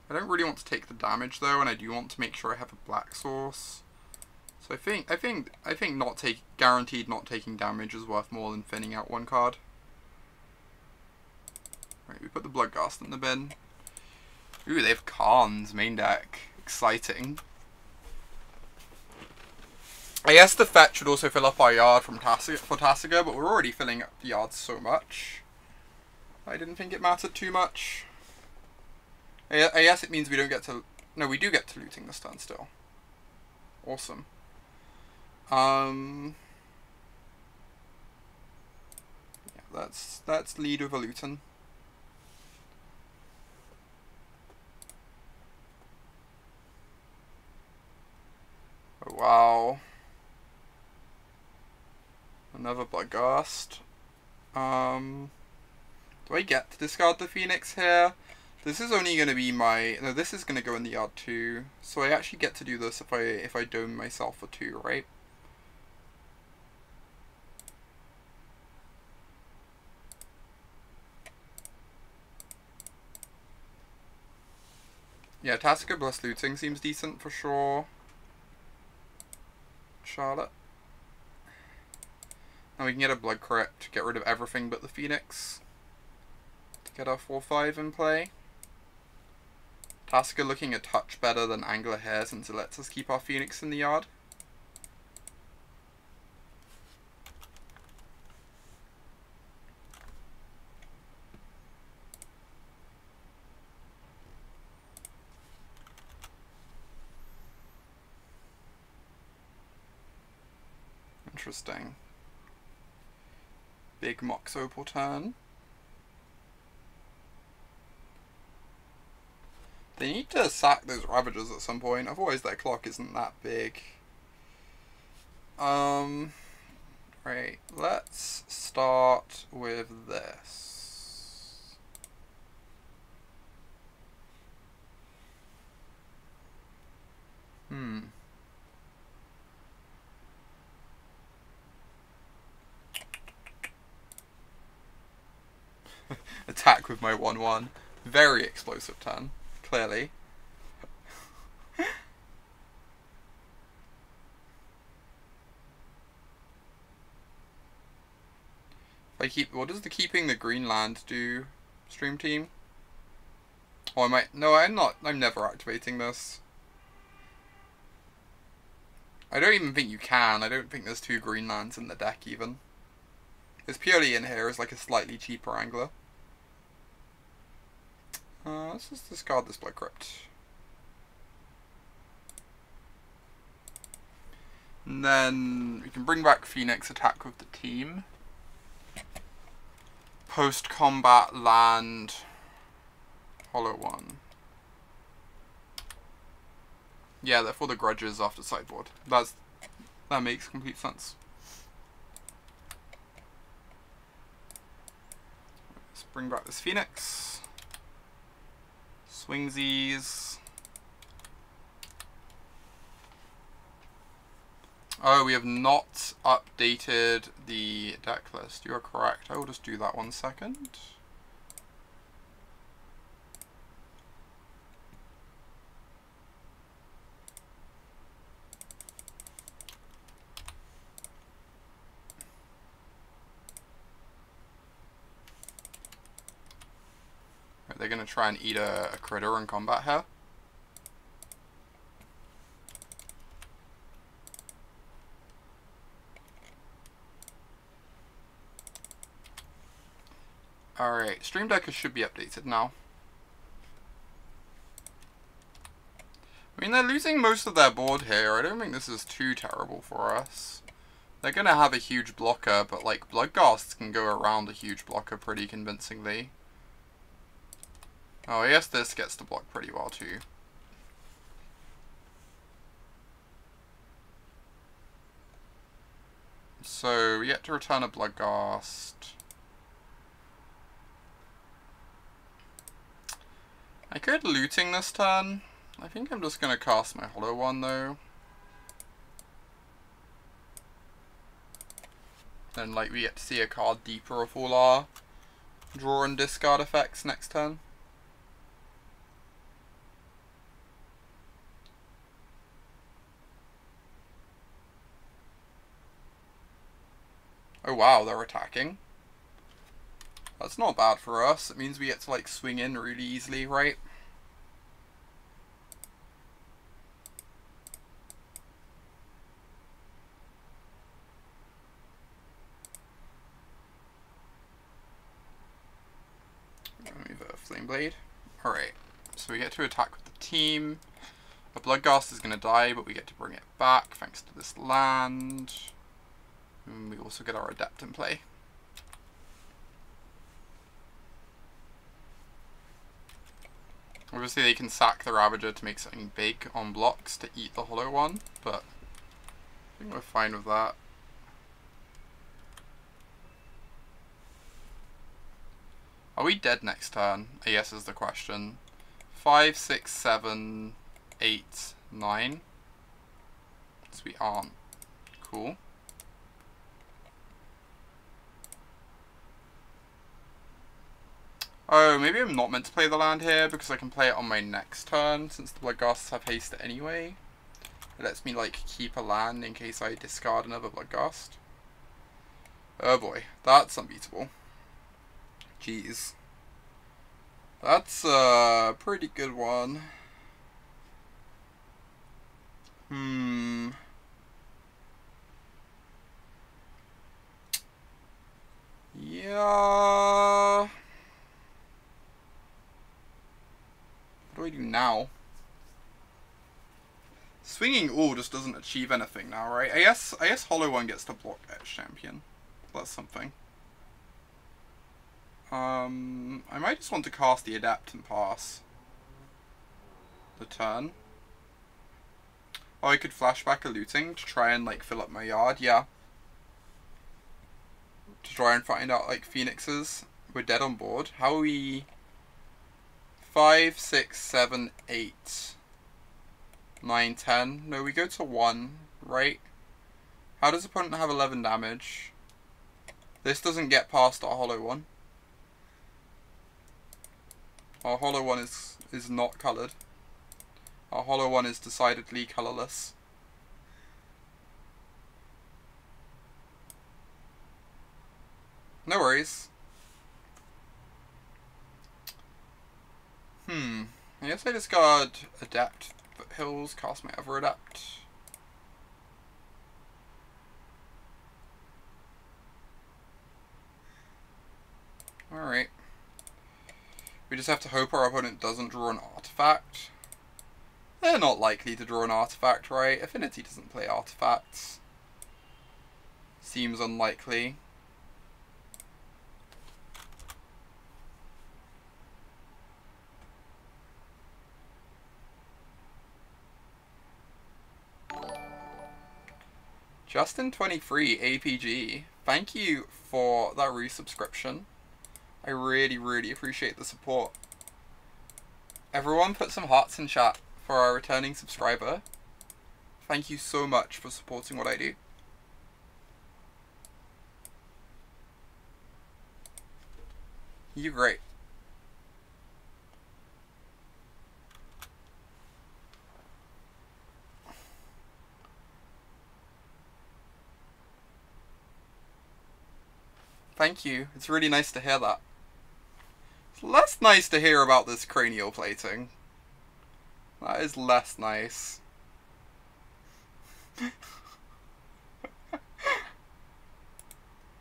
A: don't really want to take the damage though, and I do want to make sure I have a black source. So I think guaranteed not taking damage is worth more than thinning out one card. Right, we put the Bloodghast in the bin. Ooh, they have Karn's main deck. Exciting. I guess the fetch would also fill up our yard for Tasigur, but we're already filling up the yard so much. I didn't think it mattered too much. I guess it means we don't get to... No, we do get to Looting this turn still. Awesome. Yeah, let's lead with a Looting. Oh, wow. Another Bloodghast. Do I get to discard the Phoenix here? This is only going to be my... No, this is going to go in the yard too. So I actually get to do this if I dome myself for 2, right? Yeah, Tasigur plus Looting seems decent for sure. Charlotte. Now we can get a Blood Crypt to get rid of everything but the Phoenix. To get our 4-5 in play. Tasigur looking a touch better than Angler here since it lets us keep our Phoenix in the yard. Interesting. Big Mox Opal turn. They need to sack those Ravagers at some point, otherwise their clock isn't that big. Right, let's start with this. Attack with my 1/1. Very explosive turn, clearly. What does the keeping the green land do, stream team? Oh, I might. No, I'm not. I'm never activating this. I don't even think you can. I don't think there's 2 green lands in the deck even. It's purely in here as like a slightly cheaper angler. Let's just discard this Blood Crypt. And then we can bring back Phoenix, attack with the team. Post-combat land. Hollow 1. Yeah, therefore the grudges after sideboard. That makes complete sense. Let's bring back this Phoenix. Swingsies. Oh, we have not updated the deck list. You are correct. I will just do that 1 second. They're going to try and eat a critter in combat here. Alright, Stream Deckers should be updated now. I mean, they're losing most of their board here. I don't think this is too terrible for us. They're going to have a huge blocker, but like Bloodghasts can go around a huge blocker pretty convincingly. Oh, I guess this gets to block pretty well too. So we get to return a Bloodghast. I could looting this turn. I think I'm just going to cast my Hollow One though. Then like we get to see a card deeper of all our draw and discard effects next turn. Oh wow, they're attacking. That's not bad for us. It means we get to like swing in really easily, right? Move a Flameblade. Alright, so we get to attack with the team. A Bloodghast is going to die, but we get to bring it back thanks to this land. And we also get our Adept in play. Obviously they can sack the Ravager to make something big on blocks to eat the Hollow One, but I think we're fine with that. Are we dead next turn? I guess is the question. 5, 6, 7, 8, 9. So we aren't. Cool. Oh, maybe I'm not meant to play the land here because I can play it on my next turn since the Bloodghasts have haste anyway. It lets me like keep a land in case I discard another Bloodghast. Oh boy, that's unbeatable. Jeez. That's a pretty good one. Yeah. What do I do now? Swinging all just doesn't achieve anything now, right? I guess Hollow One gets to block Edge Champion. That's something. I might just want to cast the Adept and pass the turn. Oh, I could flashback a looting to try and like fill up my yard, yeah. To try and find out like Phoenixes. We're dead on board. How are we? 5, 6, 7, 8, 9, 10. No, we go to 1, right? How does opponent have 11 damage? This doesn't get past our Hollow One. Our Hollow One is not coloured. Our Hollow One is decidedly colourless. no worries. I guess I discard Adept Foothills, cast my other Adept. Alright. We just have to hope our opponent doesn't draw an artifact. They're not likely to draw an artifact, right? Affinity doesn't play artifacts. Seems unlikely. Justin23 APG, thank you for that resubscription. I really, really appreciate the support. Everyone put some hearts in chat for our returning subscriber. Thank you so much for supporting what I do. You're great. Thank you. It's really nice to hear that. It's less nice to hear about this cranial plating. That is less nice.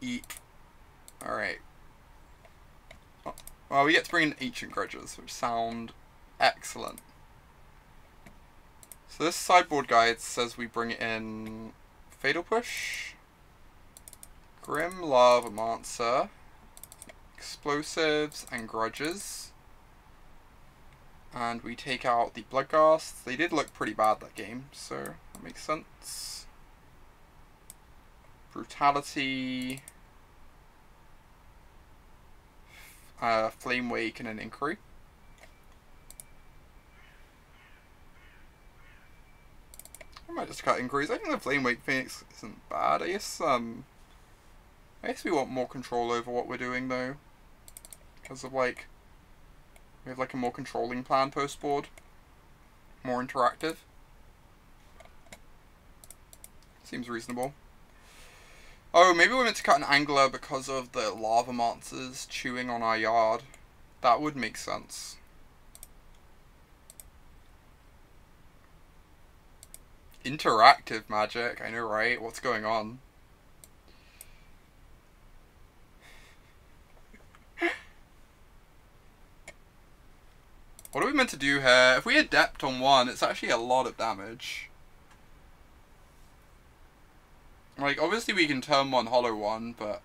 A: Eep. Alright. Well, we get to bring in Ancient Grudges, which sound excellent. So this sideboard guide says we bring in Fatal Push, Grim Lavamancer, Explosives, and Grudges. And we take out the Bloodghast. They did look pretty bad that game, so that makes sense. Brutality, Flamewake, and an Inquiry. I might just cut Inquiries. I think the Flamewake Phoenix isn't bad. I guess we want more control over what we're doing though, because of like we have like a more controlling plan post board, more interactive. Seems reasonable. Oh, maybe we're meant to cut an Angler because of the Lavamancers chewing on our yard. That would make sense. Interactive magic, I know, right? What's going on? What are we meant to do here? If we Adept on one, it's actually a lot of damage. Like, obviously we can turn one Hollow one, but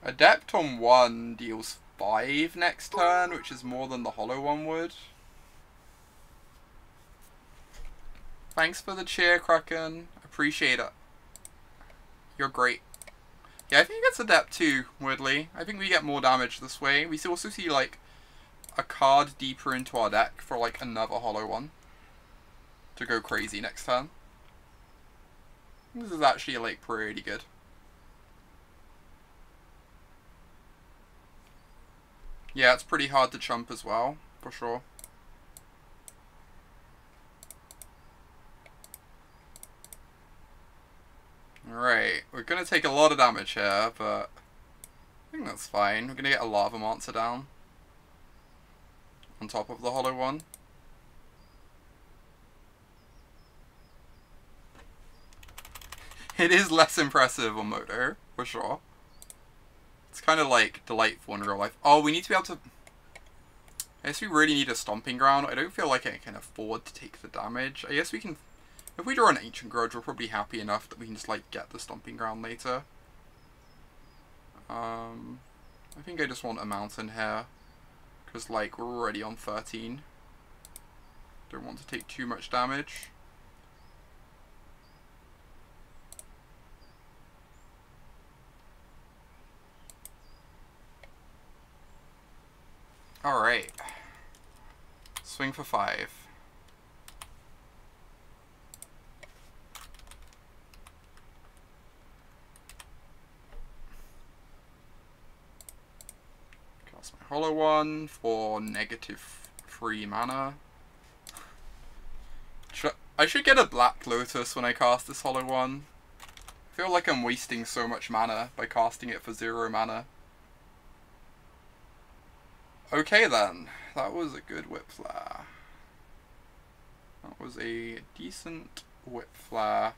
A: Adept on one deals 5 next turn, which is more than the Hollow one would. Thanks for the cheer, Kraken. Appreciate it. You're great. Yeah, I think it gets Adept too, weirdly. I think we get more damage this way. We also see, like, a card deeper into our deck for, like, another Hollow one to go crazy next turn. This is actually, like, pretty good. Yeah, it's pretty hard to chump as well, for sure. Alright, we're gonna take a lot of damage here, but I think that's fine. We're gonna get a Lavamancer down on top of the Hollow one. It is less impressive on Moto, for sure. It's kind of like delightful in real life. Oh, we need to be able to... I guess we really need a Stomping Ground. I don't feel like I can afford to take the damage. I guess we can... If we draw an Ancient Grudge, we're probably happy enough that we can just, like, get the Stomping Ground later. I think I just want a Mountain here. Because, like, we're already on 13. Don't want to take too much damage. Alright. Swing for 5. Cast my Hollow one for -3 mana. I should get a Black Lotus when I cast this Hollow one. I feel like I'm wasting so much mana by casting it for 0 mana. Okay then, that was a good whip flare. That was a decent whip flare.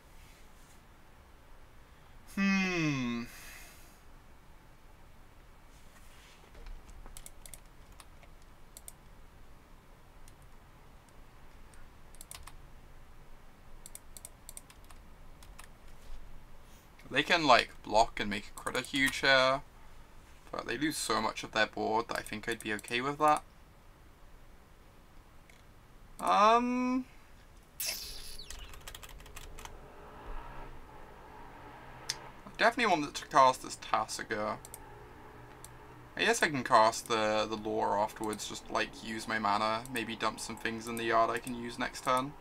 A: They can like block and make a critter huge here, but they lose so much of their board that I think I'd be okay with that. I definitely wanted to cast this Tasigur. I guess I can cast the lore afterwards, just like use my mana, maybe dump some things in the yard I can use next turn.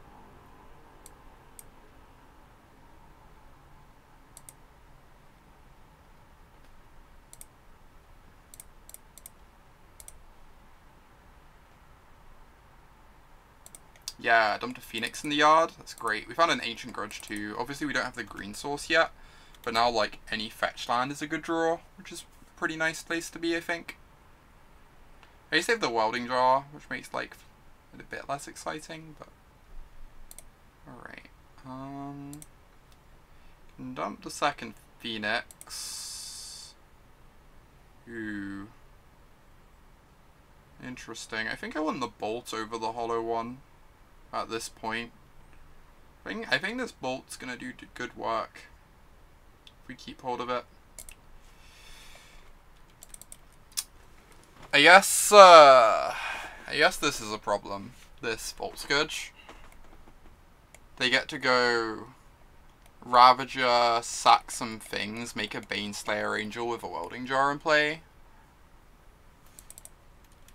A: Yeah, dumped a Phoenix in the yard. That's great. We found an Ancient Grudge too. Obviously we don't have the green source yet, but now like any fetch land is a good draw, which is a pretty nice place to be, I think. I saved the Welding Jar, which makes like it a bit less exciting, but alright. Can dump the second Phoenix. Ooh. Interesting. I think I want the Bolt over the Hollow one. At this point, I think this bolt's gonna do good work if we keep hold of it. I guess this is a problem. This Bolt Scourge. They get to go Ravager, sack some things, make a Baneslayer Angel with a Welding Jar in play.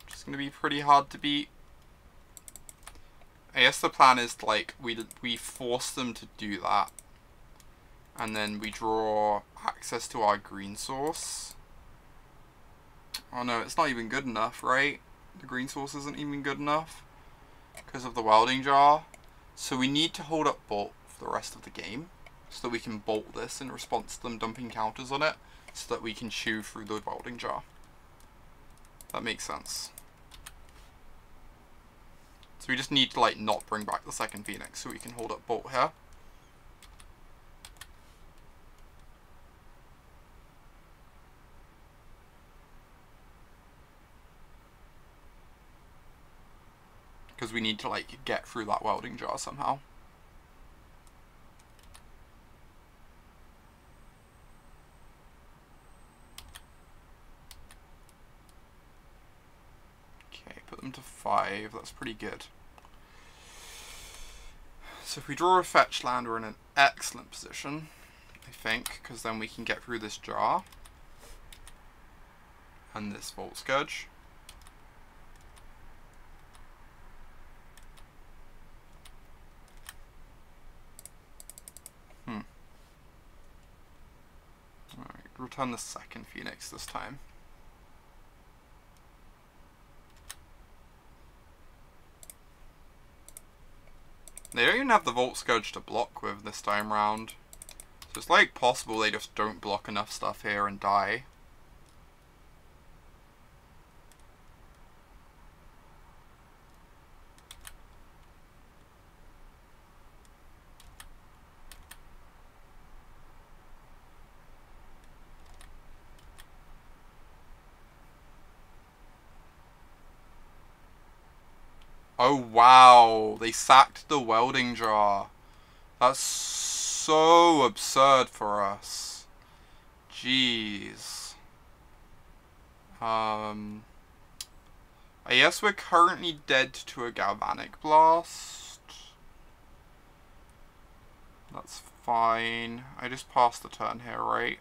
A: Which is gonna be pretty hard to beat. I guess the plan is to, like, we force them to do that, and then we draw access to our green source. Oh no, it's not even good enough, right? The green source isn't even good enough because of the Welding Jar. So we need to hold up Bolt for the rest of the game so that we can bolt this in response to them dumping counters on it, so that we can chew through the Welding Jar. That makes sense. So we just need to like not bring back the second Phoenix so we can hold up Bolt here. Because we need to like get through that Welding Jar somehow. Okay, put them to 5, that's pretty good. So if we draw a fetch land, we're in an excellent position, I think, because then we can get through this jar and this Bolt Scourge. Alright, return the second Phoenix this time. They don't even have the Volt Scourge to block with this time round. So it's like possible they just don't block enough stuff here and die. Oh wow, they sacked the Welding Jar. That's so absurd for us. Jeez. I guess we're currently dead to a Galvanic Blast. That's fine. I just passed the turn here, right?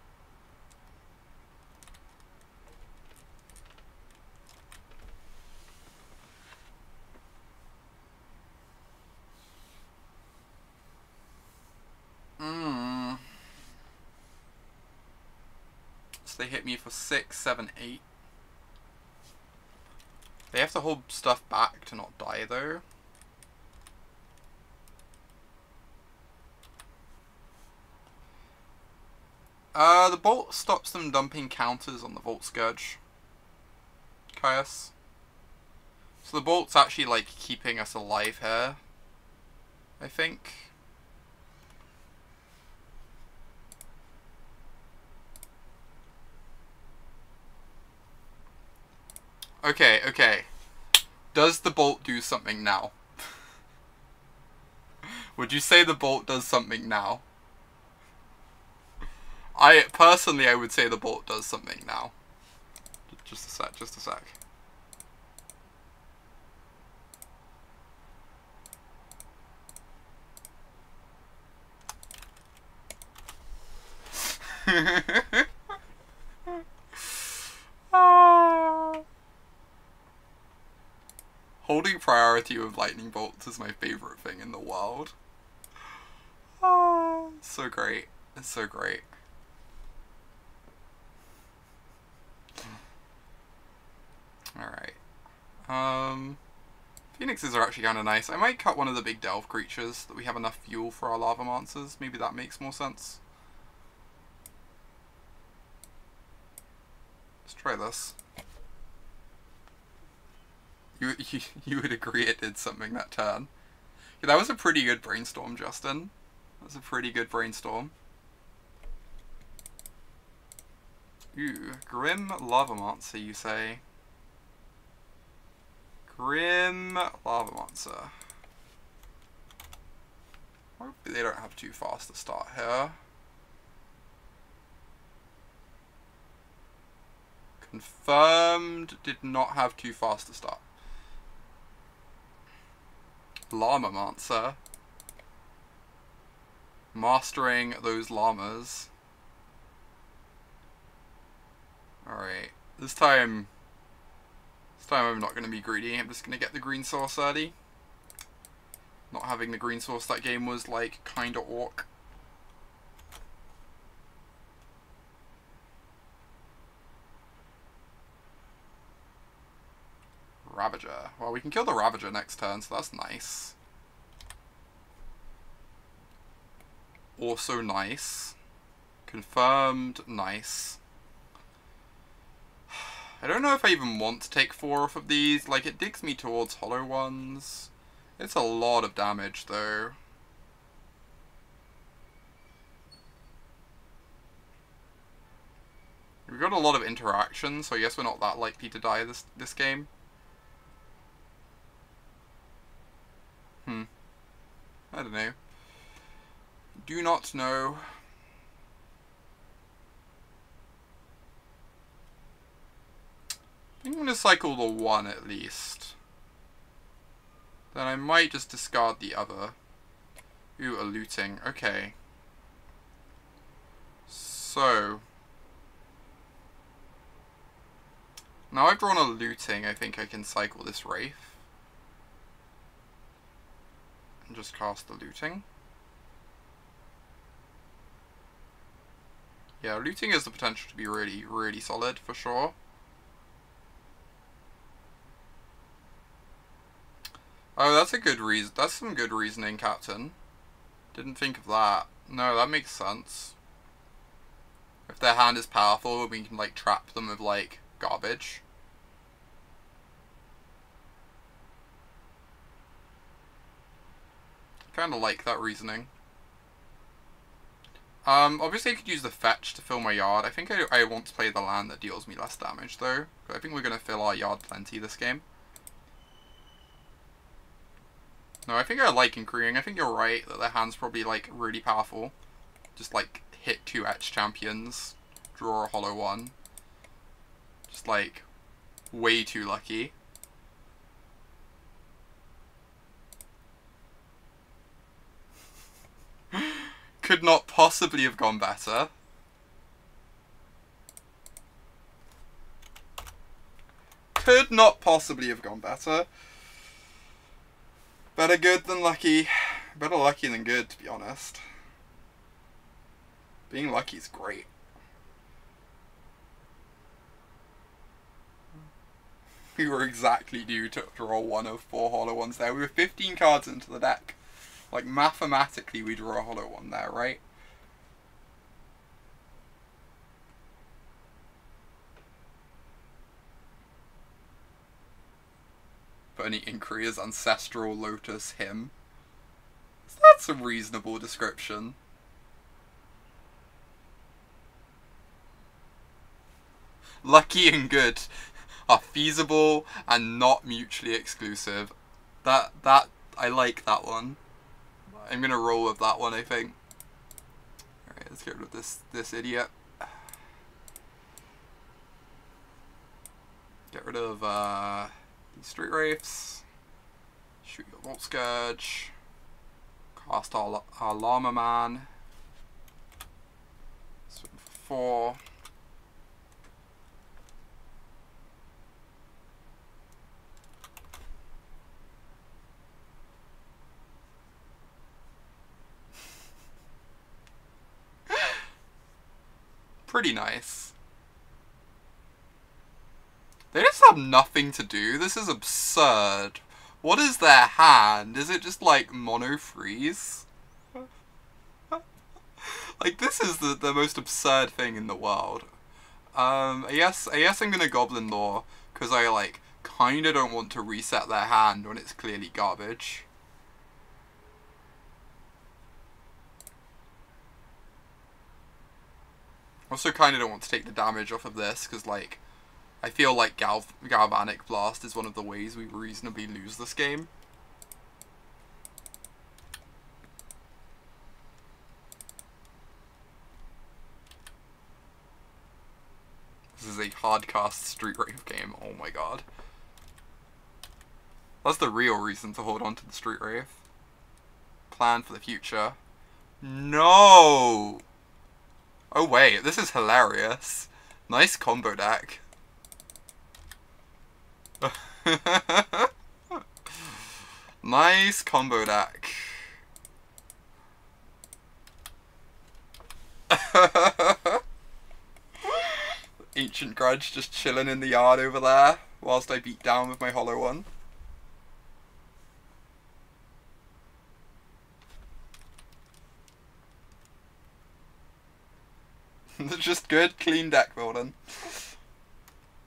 A: So they hit me for 6, 7, 8. They have to hold stuff back to not die though. The bolt stops them dumping counters on the Vault Scourge. Caius. So the bolt's actually like keeping us alive here, I think. Okay, okay. Does the bolt do something now? Would you say the bolt does something now? Personally, I would say the bolt does something now. Just a sec, just a sec. Holding priority with lightning bolts is my favorite thing in the world. So great. It's so great. Alright. Phoenixes are actually kind of nice. I might cut one of the big delve creatures so that we have enough fuel for our Lavamancers. Maybe that makes more sense. Let's try this. You would agree it did something that turn. Yeah, that was a pretty good brainstorm, Justin. That was a pretty good brainstorm. Ooh, Grim Lavamancer, you say? Grim Lavamancer. Hopefully they don't have too fast to start here. Confirmed, did not have too fast to start. Llamamancer. Mastering those llamas. Alright, this time I'm not going to be greedy. I'm just going to get the green source early. Not having the green source that game was like kinda orc. Ravager. Well, we can kill the Ravager next turn, so that's nice. Also nice. Confirmed nice. I don't know if I even want to take 4 off of these. Like, it digs me towards hollow ones. It's a lot of damage, though. We've got a lot of interaction, so I guess we're not that likely to die this game. I don't know. Do not know. I think I'm going to cycle the 1 at least. Then I might just discard the other. Ooh, a looting. Okay. So. Now I've drawn a looting, I think I can cycle this Wraith. And just cast the looting. Yeah, looting has the potential to be really, really solid for sure. Oh, that's a good reason. That's some good reasoning, Captain. Didn't think of that. No, that makes sense. If their hand is powerful, we can like trap them with like garbage. Kinda like that reasoning. Obviously I could use the fetch to fill my yard. I think I want to play the land that deals me less damage though. I think we're going to fill our yard plenty this game. No, I think I like Increasing. I think you're right that their hand's probably like really powerful. Just like hit 2 etch champions, draw a hollow 1. Just like way too lucky. Could not possibly have gone better. Could not possibly have gone better. Better good than lucky. Better lucky than good, to be honest. Being lucky is great. We were exactly due to draw 1 of 4 hollow ones there. We were 15 cards into the deck. Like, mathematically, we draw a hollow 1 there, right? put any inquiry as Ancestral Lotus Hymn. That's a reasonable description. Lucky and good are feasible and not mutually exclusive. That I like that one. I'm gonna roll with that one, I think. Alright, let's get rid of this idiot. Get rid of these Street Wraiths. Shoot your Volt Scourge. Cast our Llama Man. Swing for 4. Pretty nice. They just have nothing to do. This is absurd. What is their hand? Is it just like mono freeze? Like, this is the most absurd thing in the world. I guess I'm gonna Goblin Lore because I like kinda don't want to reset their hand when it's clearly garbage. Also kinda don't want to take the damage off of this because like I feel like Galvanic Blast is one of the ways we reasonably lose this game. This is a hardcast Street Wraith game, oh my god. That's the real reason to hold on to the Street Wraith. Plan for the future. No! Oh wait, this is hilarious. Nice combo deck. Nice combo deck. Ancient Grudge just chilling in the yard over there whilst I beat down with my hollow one. Just good, clean deck building.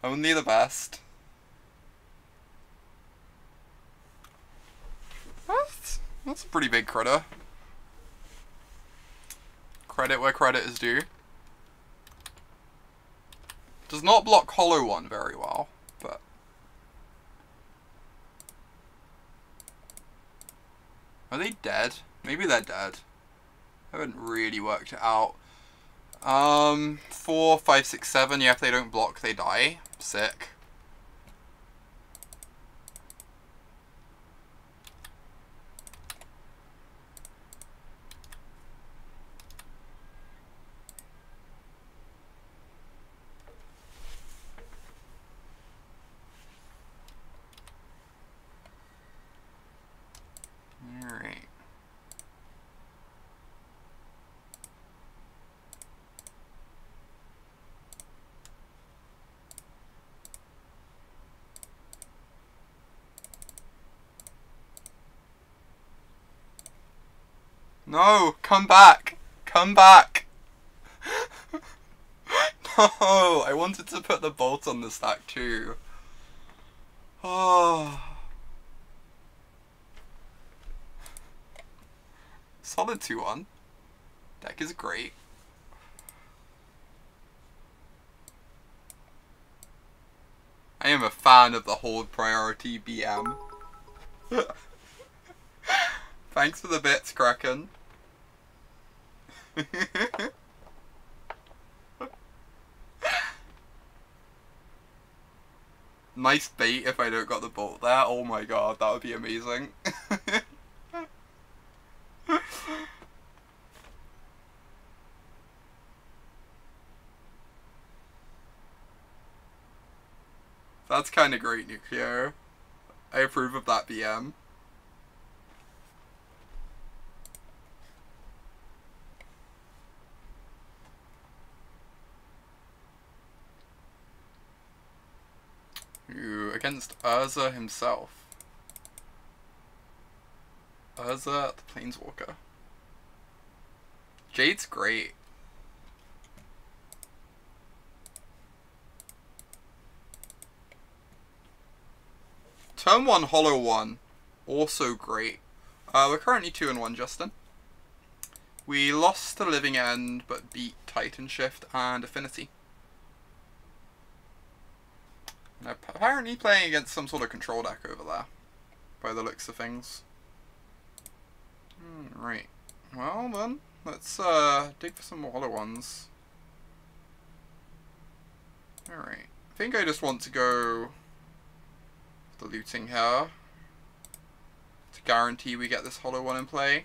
A: Only the best. That's a pretty big critter. Credit where credit is due. Does not block hollow one very well, but... Are they dead? Maybe they're dead. I haven't really worked it out. 4, 5, 6, 7. Yeah, if they don't block, they die. Sick. Alright. No, come back! Come back! No, I wanted to put the bolt on the stack too. Oh. Solid 2-1. Deck is great. I am a fan of the hold priority BM. Thanks for the bits, Kraken. Nice bait if I don't got the bolt there. Oh my god, that would be amazing. That's kind of great, Nuclear. I approve of that BM. Ooh, against Urza himself. Urza the Planeswalker. Jade's great. Turn 1, Hollow 1. Also great. We're currently 2-1, Justin. We lost to Living End, but beat Titan Shift and Affinity. And apparently playing against some sort of control deck over there, by the looks of things. Right. Well then, let's dig for some more Hollow ones. Alright. I think I just want to go the looting here to guarantee we get this Hollow one in play.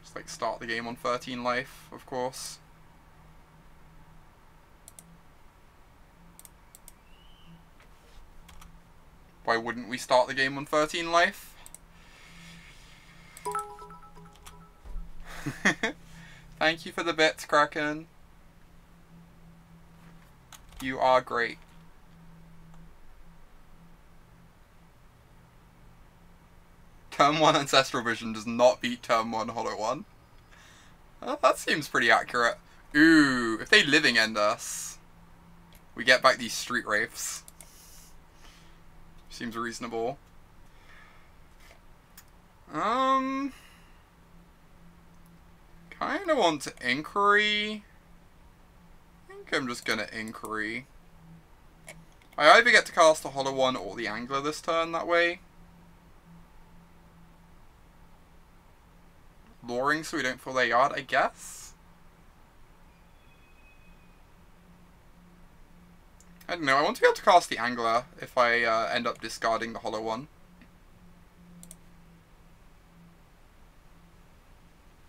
A: Just like start the game on 13 life, of course. Why wouldn't we start the game on 13 life? Thank you for the bits, Kraken. You are great. Turn 1 Ancestral Vision does not beat Turn 1 Hollow 1. Well, that seems pretty accurate. Ooh, if they Living End us, we get back these Street Wraiths. Seems reasonable. Kinda want to Inquiry. I think I'm just gonna Inquiry. I either get to cast the Hollow one or the Angler this turn that way. Luring so we don't fill their yard, I guess? I don't know, I want to be able to cast the Angler if I end up discarding the Hollow one.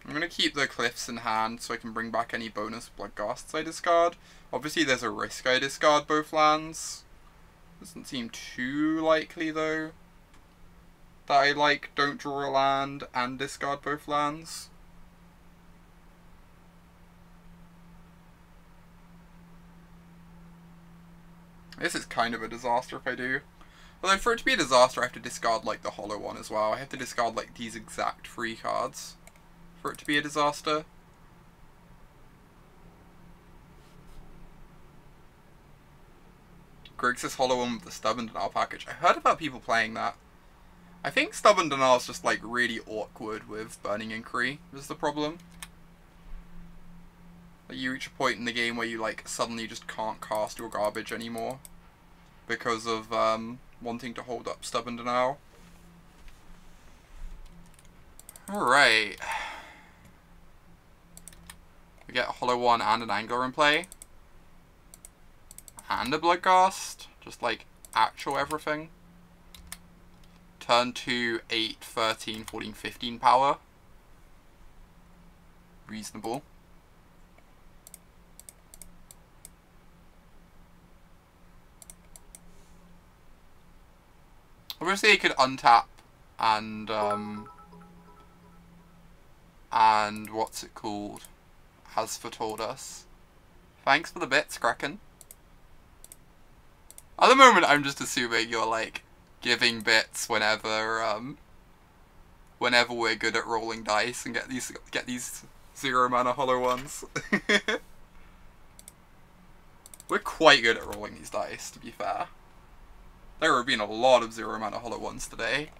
A: I'm going to keep the Cliffs in hand so I can bring back any bonus Bloodghasts I discard. Obviously there's a risk I discard both lands. Doesn't seem too likely though that I like don't draw a land and discard both lands. This is kind of a disaster if I do. Although for it to be a disaster I have to discard like the Hollow one as well. I have to discard like these exact 3 cards for it to be a disaster. Grixis Hollow one with the Stubborn Denial package. I heard about people playing that. I think Stubborn Denial is just like really awkward with Burning Inquiry is the problem. Like, you reach a point in the game where you like suddenly just can't cast your garbage anymore because of wanting to hold up Stubborn Denial. Alright. We get a Hollow one and an Angler in play. And a Bloodghast. Just like actual everything. Turn 2, 8, 13, 14, 15 power. Reasonable. Obviously I could untap and what's it called? As foretold us. Thanks for the bits, Kraken. At the moment I'm just assuming you're like giving bits whenever whenever we're good at rolling dice and get these 0 mana Hollow ones. We're quite good at rolling these dice, to be fair. There have been a lot of 0 mana Hollow ones today.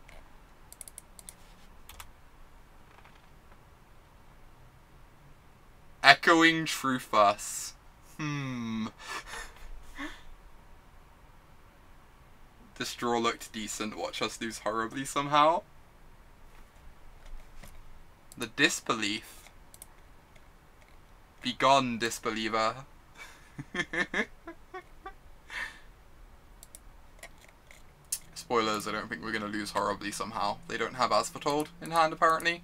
A: Echoing Truthus. This draw looked decent, watch us lose horribly somehow. The Disbelief. Begone, Disbeliever. Spoilers, I don't think we're going to lose horribly somehow. They don't have As Foretold in hand, apparently.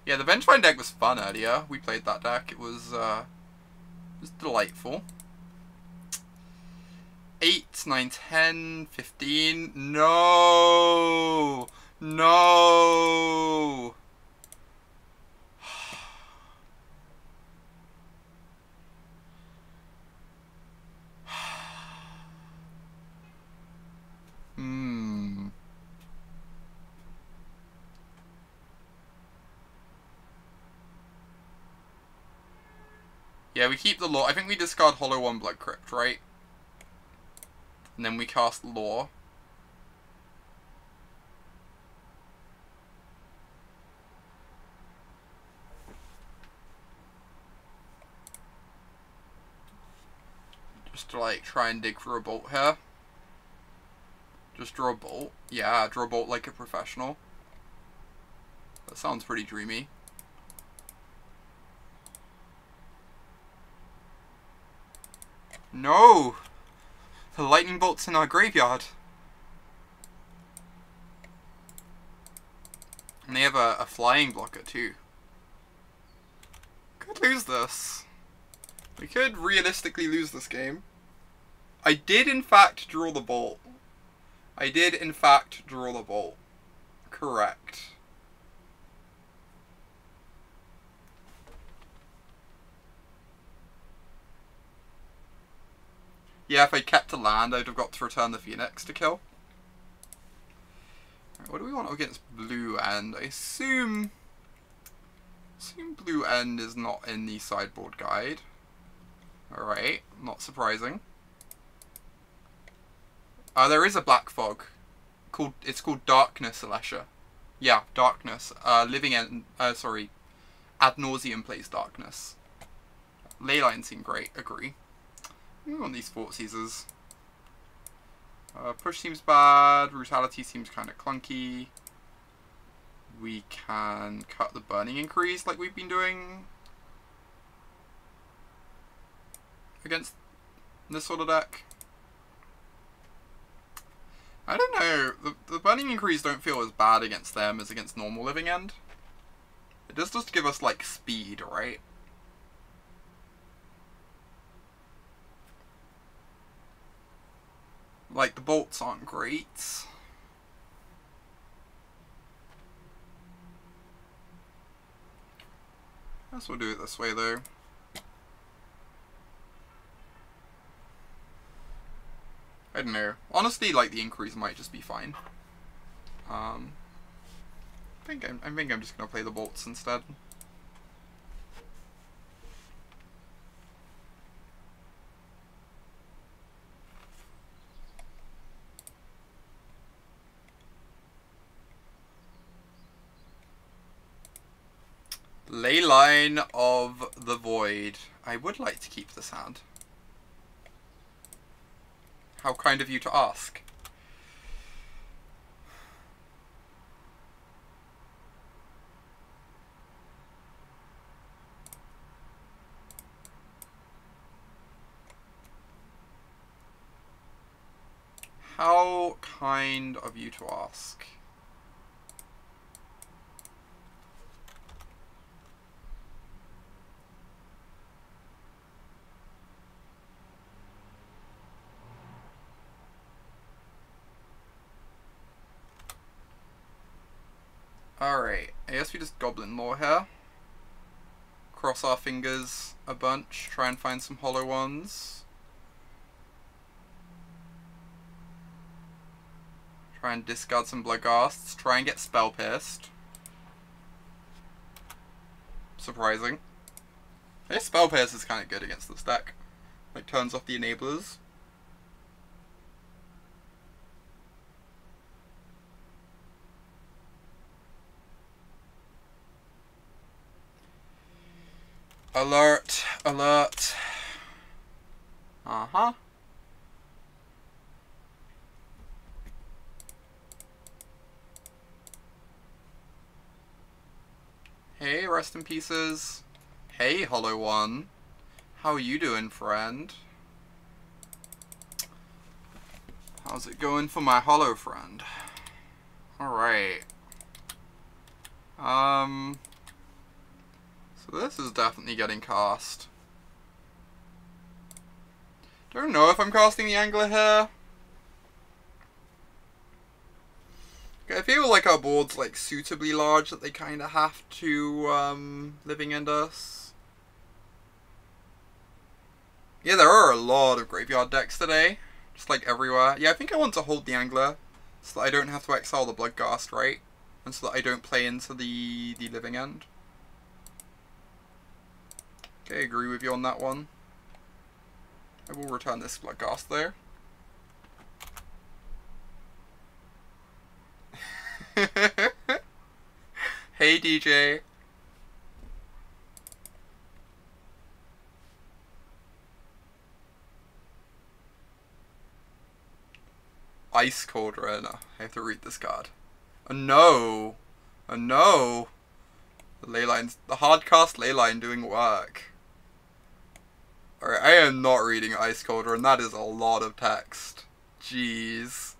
A: Yeah, the Vengevine deck was fun earlier. We played that deck. It was delightful. 8, 9, 10, 15. No! No! Yeah, we keep the Lore. I think we discard Hollow One Blood Crypt, right? And then we cast Lore. Just to, like, try and dig for a bolt here. Just draw a bolt. Yeah, draw a bolt like a professional. That sounds pretty dreamy. No! The lightning bolt's in our graveyard. And they have a flying blocker too. Could lose this. We could realistically lose this game. I did in fact draw the bolt. I did in fact draw the bolt. Correct. Yeah, if I kept a land, I'd have got to return the Phoenix to kill. Right, what do we want against Blue End? I assume Blue End is not in the sideboard guide. Alright, not surprising. There is a Black Fog. It's called Darkness, Alessia. Yeah, Darkness. Living End, sorry. Ad Nauseam plays Darkness. Leyline seem great, agree. We want these Thoughtseizes. Push seems bad. Brutality seems kind of clunky. We can cut the Burning Increase like we've been doing against this sort of deck. I don't know. The Burning Increase don't feel as bad against them as against normal Living End. It does just give us like speed, right? Like, the bolts aren't great. I guess we'll do it this way, though. I don't know. Honestly, like, the increase might just be fine. I think I'm just gonna play the bolts instead. Leyline of the Void. I would like to keep this hand. How kind of you to ask. How kind of you to ask. Alright, I guess we just Goblin Lore here. Cross our fingers a bunch, try and find some hollow ones. Try and discard some Bloodghasts, try and get Spell Pierced. Surprising. I guess Spell Pierce is kind of good against this deck. Like, turns off the enablers. Alert, alert. Uh-huh. Hey, rest in pieces. Hey, Hollow One. How you doing, friend? How's it going for my Hollow friend? Alright. So this is definitely getting cast. Don't know if I'm casting the Angler here. I feel like our board's like suitably large that they kind of have to Living End us. Yeah, there are a lot of graveyard decks today. Just like everywhere. Yeah, I think I want to hold the Angler so that I don't have to exile the Bloodghast, right? And so that I don't play into the Living End. Okay, I agree with you on that one. I will return this Bloodghast there. Hey DJ. Ice Cauldron. I have to read this card. Oh no! Oh no! The Leyline's the hardcast Leyline doing work. Alright, I am not reading Ice Cauldron. That is a lot of text. Jeez.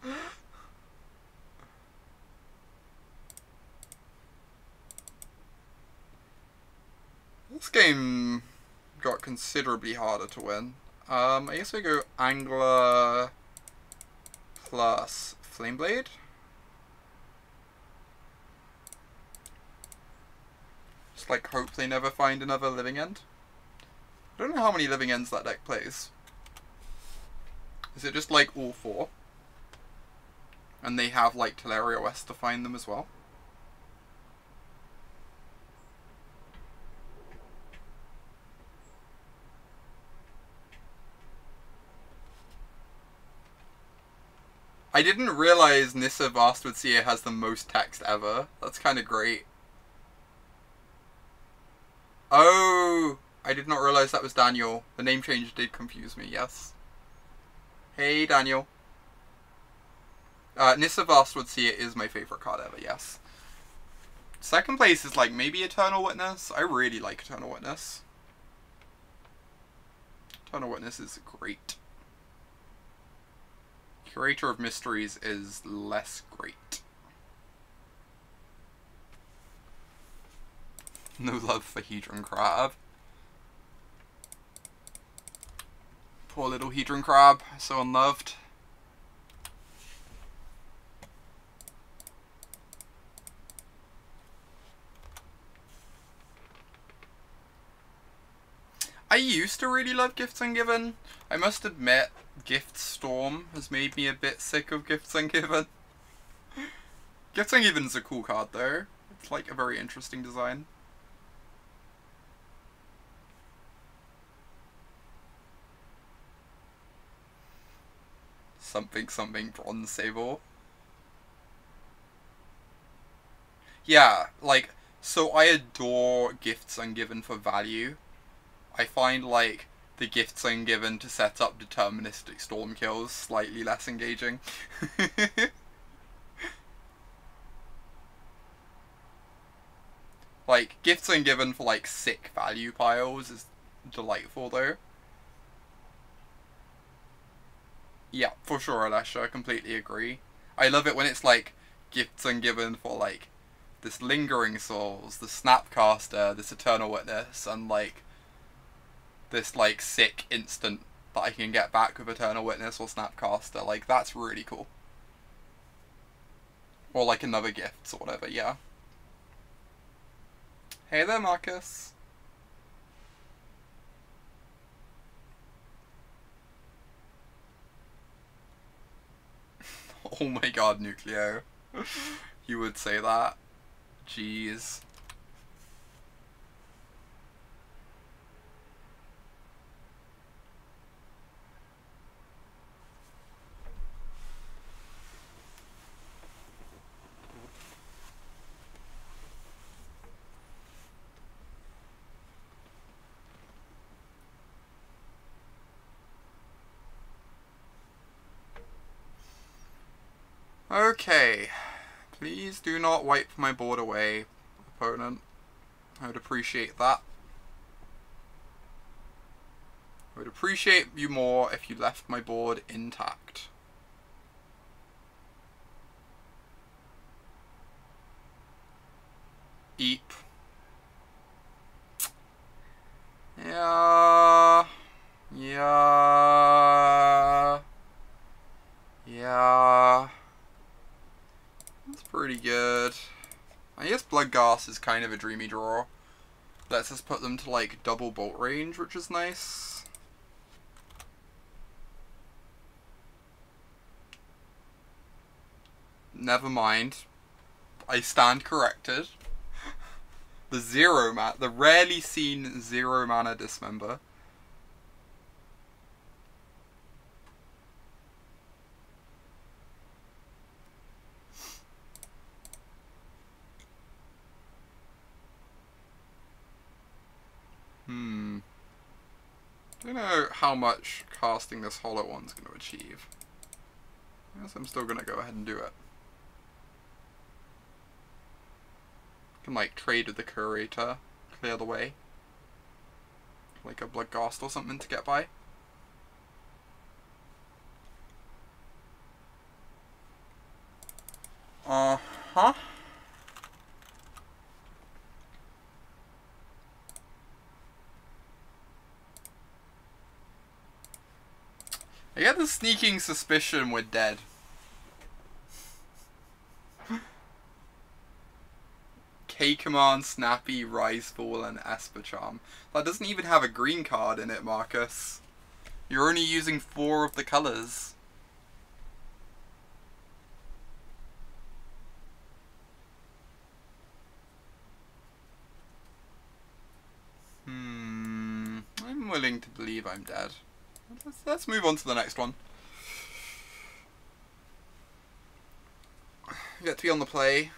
A: This game got considerably harder to win. I guess we go Angler plus Flameblade. Just like hope they never find another living end. I don't know how many living ends that deck plays. Is it just like all 4? And they have like Teleria West to find them as well? I didn't realize Nissa Vastwood Seer has the most text ever. That's kind of great. Oh, I did not realize that was Daniel. The name change did confuse me, yes. Hey, Daniel. Nissa Vastwood Seer is my favorite card ever, yes. Second place is like maybe Eternal Witness. I really like Eternal Witness. Eternal Witness is great. Curator of Mysteries is less great. No love for Hedron Crab. Poor little Hedron Crab, so unloved. I used to really love Gifts Ungiven. I must admit, Gift Storm has made me a bit sick of Gifts Ungiven. Gifts Ungiven is a cool card though. It's like a very interesting design. Something Bronze Sable. Yeah, like, so I adore Gifts Ungiven for value. I find, like, the Gifts Ungiven to set up deterministic storm kills slightly less engaging. Like, Gifts Ungiven for, like, sick value piles is delightful, though. Yeah, for sure, Alesha, I completely agree. I love it when it's, like, Gifts Ungiven for, like, this Lingering Souls, the Snapcaster, this Eternal Witness, and, like, this, like, sick instant that I can get back with Eternal Witness or Snapcaster. Like, that's really cool. Or, like, another Gifts or whatever, yeah. Hey there, Marcus. Oh my god, Nucleo. You would say that. Jeez. Okay. Please do not wipe my board away, opponent. I would appreciate that. I would appreciate you more if you left my board intact. Eep. Yeah. Yeah. Yeah. That's pretty good. I guess Bloodghast is kind of a dreamy draw. Lets us put them to like double bolt range, which is nice. Never mind. I stand corrected. The rarely seen 0 mana Dismember. I don't know how much casting this Hollow One's going to achieve. I guess I'm still going to go ahead and do it. Can like trade with the Curator, clear the way. Like a Bloodghast or something to get by. Uh-huh. I get the sneaking suspicion we're dead. K-Command, Snappy, Risefall, and Esper Charm. That doesn't even have a green card in it, Marcus. You're only using 4 of the colours. I'm willing to believe I'm dead. Let's move on to the next one. Get to be on the play.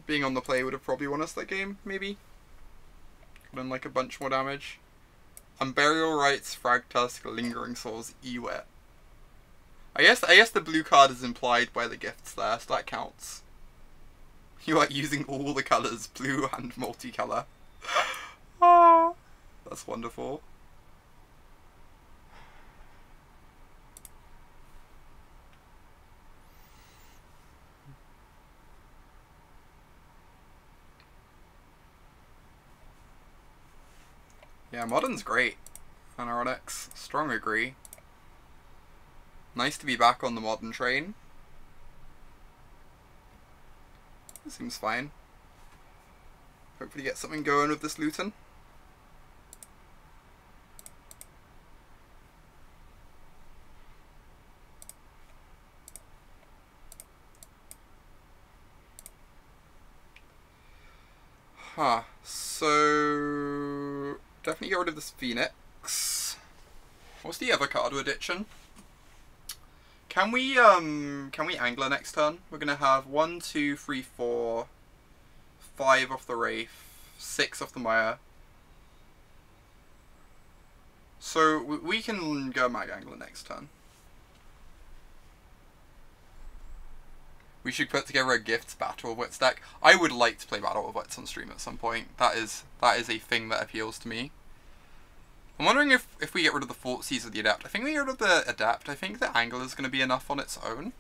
A: Being on the play would have probably won us that game, maybe. Done like a bunch more damage. Unburial Rites, Fragtusk, Lingering Souls, Ewet. I guess the blue card is implied by the gifts there, so that counts. You are using all the colours, blue and multicolour. Ah, that's wonderful. Yeah, Modern's great. Anaronix, strong agree. Nice to be back on the Modern train. Seems fine. Hopefully get something going with this Luton. Huh, so definitely get rid of this Phoenix. What's the other card with Addiction? Can we Angler next turn? We're gonna have 1, 2, 3, 4, 5 off the Wraith, 6 off the Mire. So we can Gurmag Angler next turn. We should put together a Gifts Battle of Wits deck. I would like to play Battle of Wits on stream at some point. That is a thing that appeals to me. I'm wondering if we get rid of the Thoughtseize of the Adept. I think we get rid of the Adept. I think the Angler is going to be enough on its own.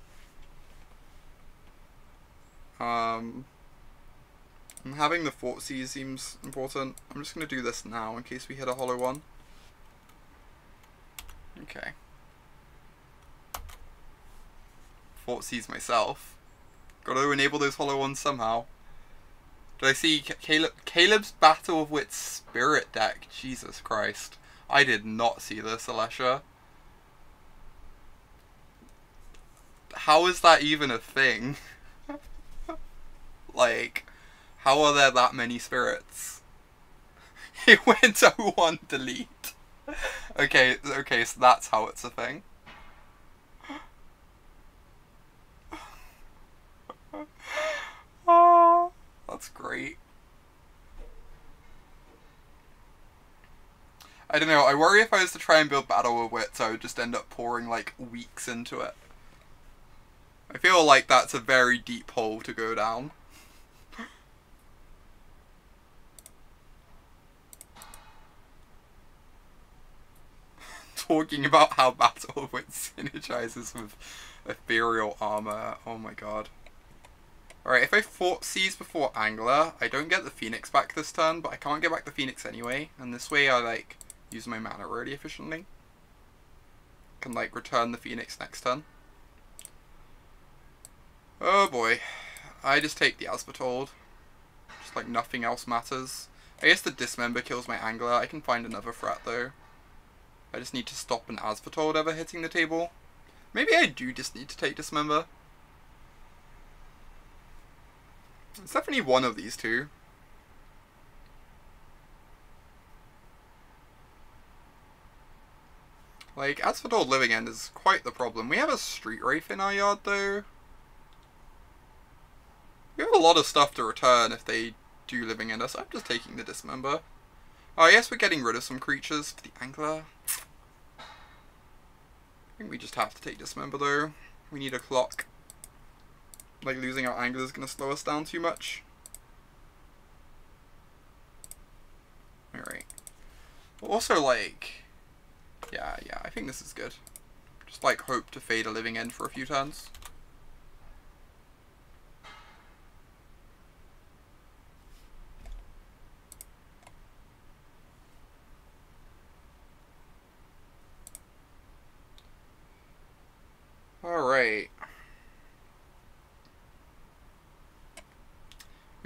A: And having the Thoughtseize seems important. I'm just going to do this now in case we hit a hollow one. Okay. Thoughtseize myself. Got to enable those hollow ones somehow. Did I see Caleb's Battle of Wits Spirit deck? Jesus Christ. I did not see this, Alessia. How is that even a thing? Like, how are there that many spirits? It went 0-1 delete. Okay, so that's how it's a thing. Oh, that's great. I don't know, I worry if I was to try and build Battle of Wits, I would just end up pouring like weeks into it. I feel like that's a very deep hole to go down. Talking about how Battle of Wits synergizes with Ethereal Armor, oh my god. Alright, if I Thoughtseize before Angler, I don't get the Phoenix back this turn, but I can't get back the Phoenix anyway, and this way I like use my mana really efficiently. Can like return the Phoenix next turn. Oh boy. I just take the Asbatold. Just like nothing else matters. I guess the Dismember kills my Angler. I can find another threat though. I just need to stop an Asbatold ever hitting the table. Maybe I do just need to take Dismember. It's definitely one of these two. Like, Asphodel Living End is quite the problem. We have a Street Wraith in our yard, though. We have a lot of stuff to return if they do Living End us. I'm just taking the Dismember. Oh, yes, we're getting rid of some creatures for the Angler. I think we just have to take Dismember, though. We need a clock. Like, losing our Angler is going to slow us down too much. Alright. Also, like... Yeah, I think this is good. Just, like, hope to fade a Living End for a few turns. Alright.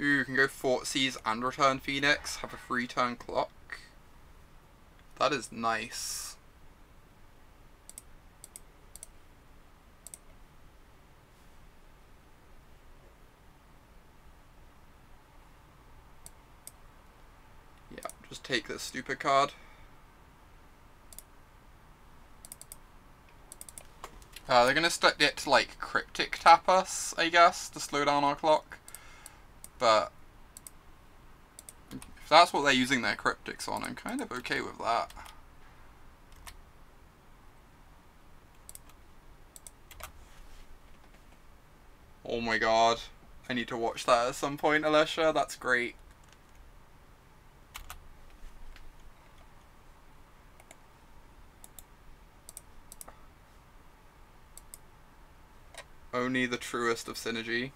A: Ooh, can go Thoughtseize and return Phoenix. Have a 3-turn clock. That is nice. Yeah, just take this stupid card. They're gonna get to, like, Cryptic tap us, I guess, to slow down our clock. But if that's what they're using their Cryptics on, I'm kind of okay with that. Oh my god. I need to watch that at some point, Alicia. That's great. Only the truest of synergy.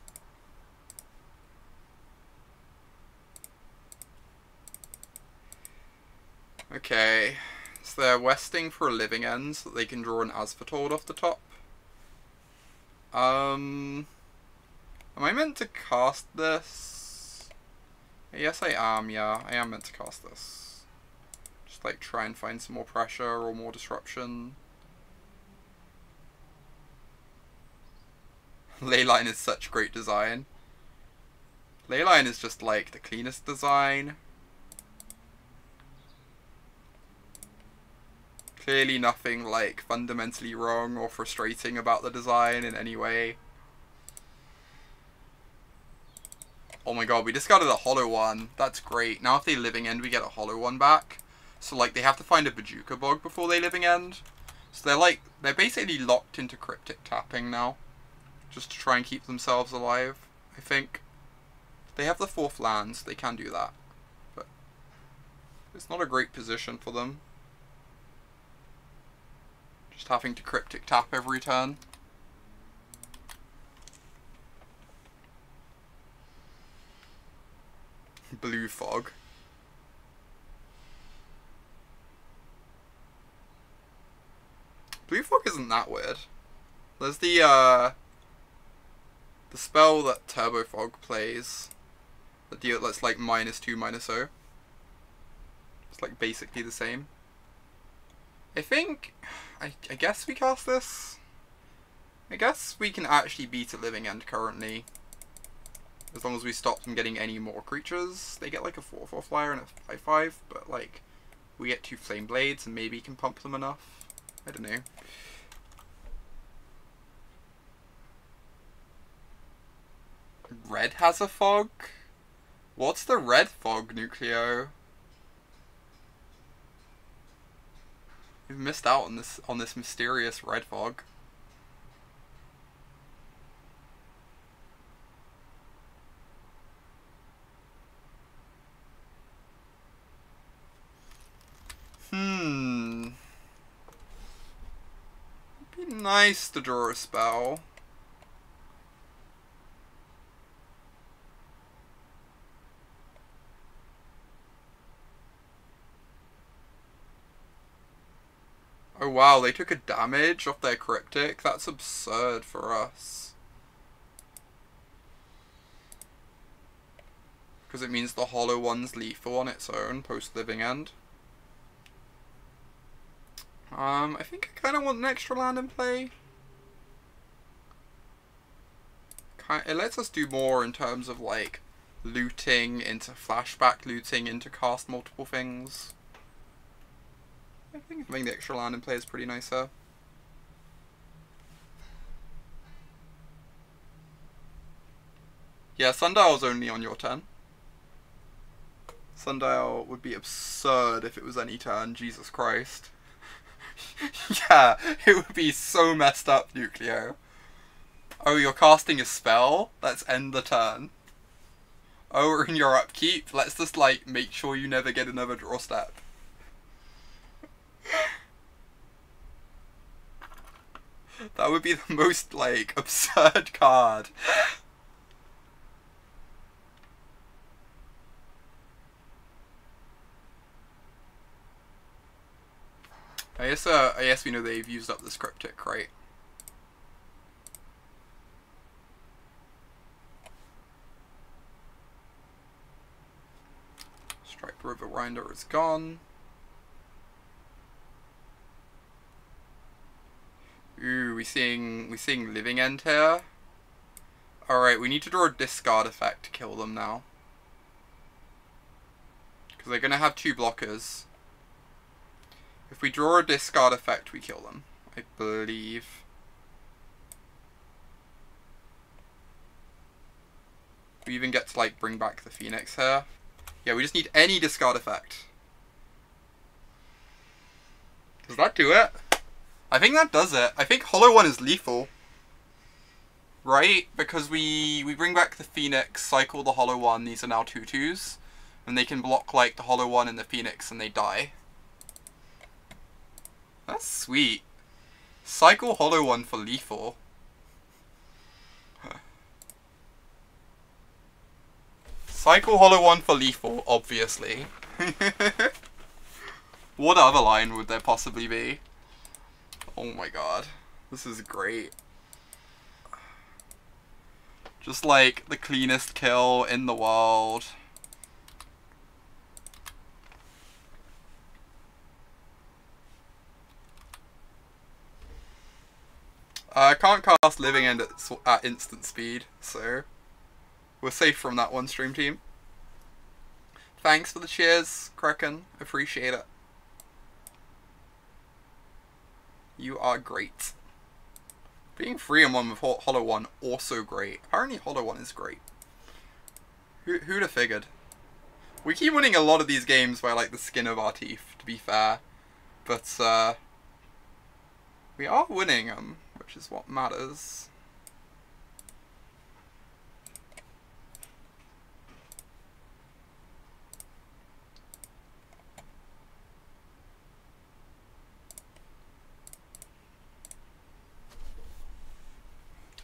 A: Okay, so they're westing for a Living End so that they can draw an Asphodel off the top. Am I meant to cast this? Yes, I am, yeah. I am meant to cast this. Just, like, try and find some more pressure or more disruption. Leyline is such great design. Leyline is just, like, the cleanest design. Clearly nothing, like, fundamentally wrong or frustrating about the design in any way. Oh my god, we discarded a hollow one. That's great. Now if they Living End, we get a hollow one back. So, like, they have to find a Bajuka Bog before they Living End. So they're basically locked into Cryptic tapping now. Just to try and keep themselves alive, I think. They have the 4th land, so they can do that. But it's not a great position for them. Just having to Cryptic tap every turn. Blue Fog. Blue Fog isn't that weird. There's the spell that Turbo Fog plays. The deal that's like -2, -0. It's like basically the same. I think... I guess we cast this? I guess we can actually beat a Living End currently. As long as we stop them getting any more creatures. They get like a 4/4 flyer and a 5/5, but like we get 2 Flame Blades and maybe can pump them enough. I don't know. Red has a fog? What's the red fog, Nucleo? You've missed out on this mysterious red fog. It'd be nice to draw a spell. Oh wow, they took a damage off their Cryptic? That's absurd for us. Because it means the hollow one's lethal on its own post Living End. I think I kind of want an extra land in play. It lets us do more in terms of like looting into flashback looting into cast multiple things. I think having the extra land in play is pretty nice here. Yeah, Sundial's only on your turn. Sundial would be absurd if it was any turn, Jesus Christ. Yeah, it would be so messed up, Nucleo. Oh, you're casting a spell? Let's end the turn. Oh, we're in your upkeep? Let's just, like, make sure you never get another draw step. That would be the most, like, absurd card. I guess we know they've used up this cryptic, right? Stripe River Winder is gone. Ooh, we seeing Living End here. Alright, we need to draw a discard effect to kill them now. Because they're gonna have 2 blockers. If we draw a discard effect, we kill them, I believe. We even get to, like, bring back the Phoenix here. Yeah, we just need any discard effect. Does that do it? I think that does it. I think Hollow One is lethal. Right? Because we bring back the Phoenix, cycle the Hollow One, these are now 2/2s. And they can block, like, the Hollow One and the Phoenix and they die. That's sweet. Cycle Hollow One for lethal. Cycle Hollow One for lethal, obviously. What other line would there possibly be? Oh my god. This is great. Just like the cleanest kill in the world. I can't cast Living End at instant speed, so we're safe from that one, stream team. Thanks for the cheers, Kraken. Appreciate it. You are great. Being 3-1 with Hollow One, also great. Apparently Hollow One is great. Who'd have figured? We keep winning a lot of these games by, like, the skin of our teeth, to be fair. But, we are winning them, which is what matters.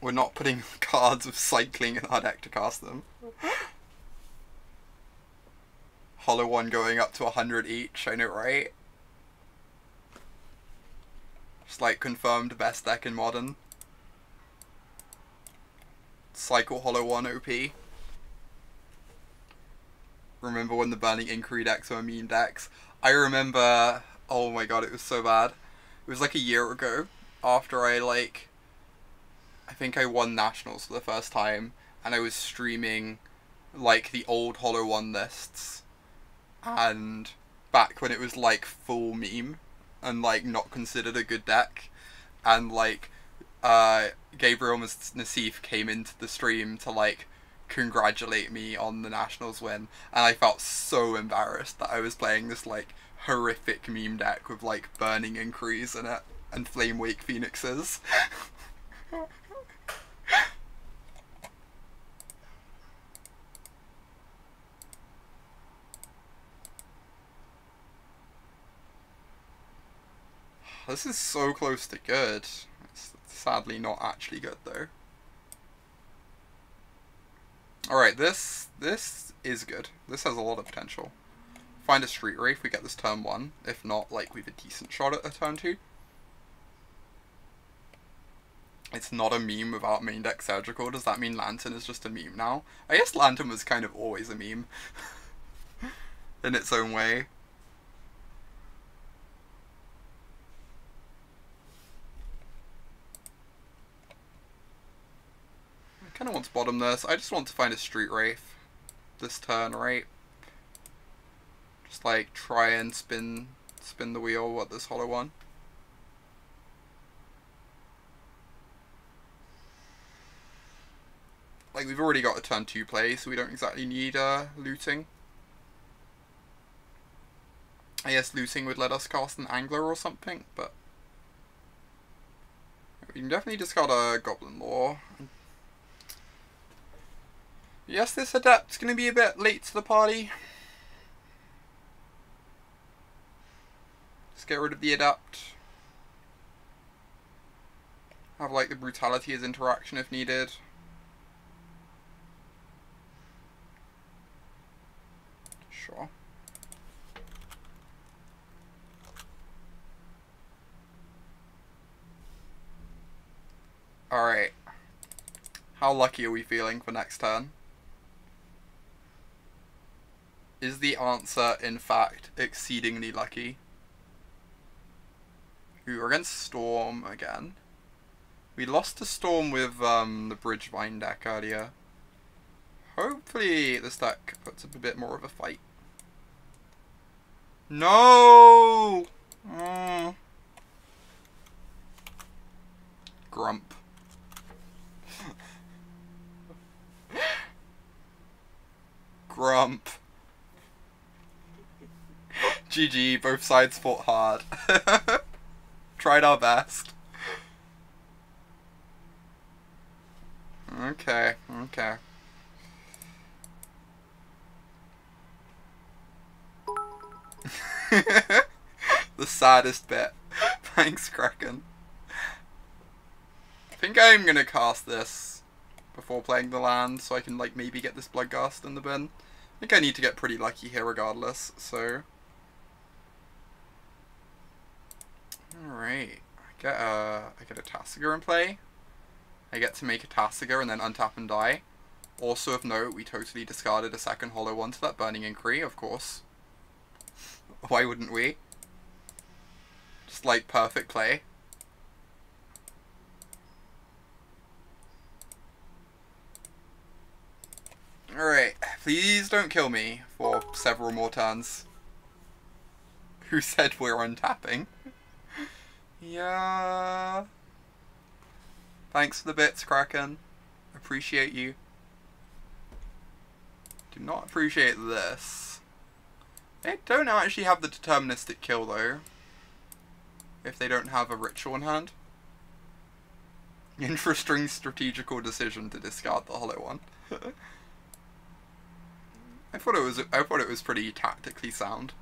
A: We're not putting cards of cycling in our deck to cast them. Hollow One going up to 100 each, I know, right? Just like confirmed best deck in Modern. Cycle Hollow One OP. Remember when the Burning Inquiry decks were meme decks? I remember, oh my god, it was so bad. It was like a year ago, after I think I won Nationals for the first time, and I was streaming, like, the old Hollow One lists, and back when it was, like, full meme, and, like, not considered a good deck, and, like, Gabriel Nassif came into the stream to, like, congratulate me on the Nationals win, and I felt so embarrassed that I was playing this, like, horrific meme deck with, like, Burning Inquiries in it, and Flamewake Phoenixes. This is so close to good. It's sadly not actually good though. Alright, this is good. This has a lot of potential. Find a Street Wraith, we get this turn 1. If not, like, we have a decent shot at a turn 2. It's not a meme without main deck Surgical. Does that mean Lantern is just a meme now? I guess Lantern was kind of always a meme. In its own way. I kind of want to bottom this. I just want to find a Street Wraith this turn, right? Just like try and spin Spin the wheel, what, this hollow one? Like, we've already got a turn 2 play, so we don't exactly need looting. I guess looting would let us cast an Angler or something, but we can definitely discard a Goblin Lore. Yes, this Adept's going to be a bit late to the party. Let's get rid of the Adept. Have, like, the Brutality as interaction if needed. Sure. Alright. How lucky are we feeling for next turn? Is the answer, in fact, exceedingly lucky? Ooh, we're against Storm again. We lost to Storm with the Bridgevine deck earlier. Hopefully this deck puts up a bit more of a fight. No! Grump. Grump. GG, both sides fought hard. Tried our best. Okay, okay. The saddest bit. Thanks, Kraken. I think I'm gonna cast this before playing the land, so I can, like, maybe get this Bloodghast in the bin. I think I need to get pretty lucky here regardless, so... Alright. I get a Tasigur in play. I get to make a Tasigur and then untap and die. Also of note, we totally discarded a second hollow one to that Burning Inquiry, of course. Why wouldn't we? Just, like, perfect play. Alright, please don't kill me for several more turns. Who said we're untapping? Yeah. Thanks for the bits, Kraken. Appreciate you. Do not appreciate this. They don't actually have the deterministic kill though. If they don't have a ritual in hand. Interesting strategical decision to discard the hollow one. I thought it was pretty tactically sound.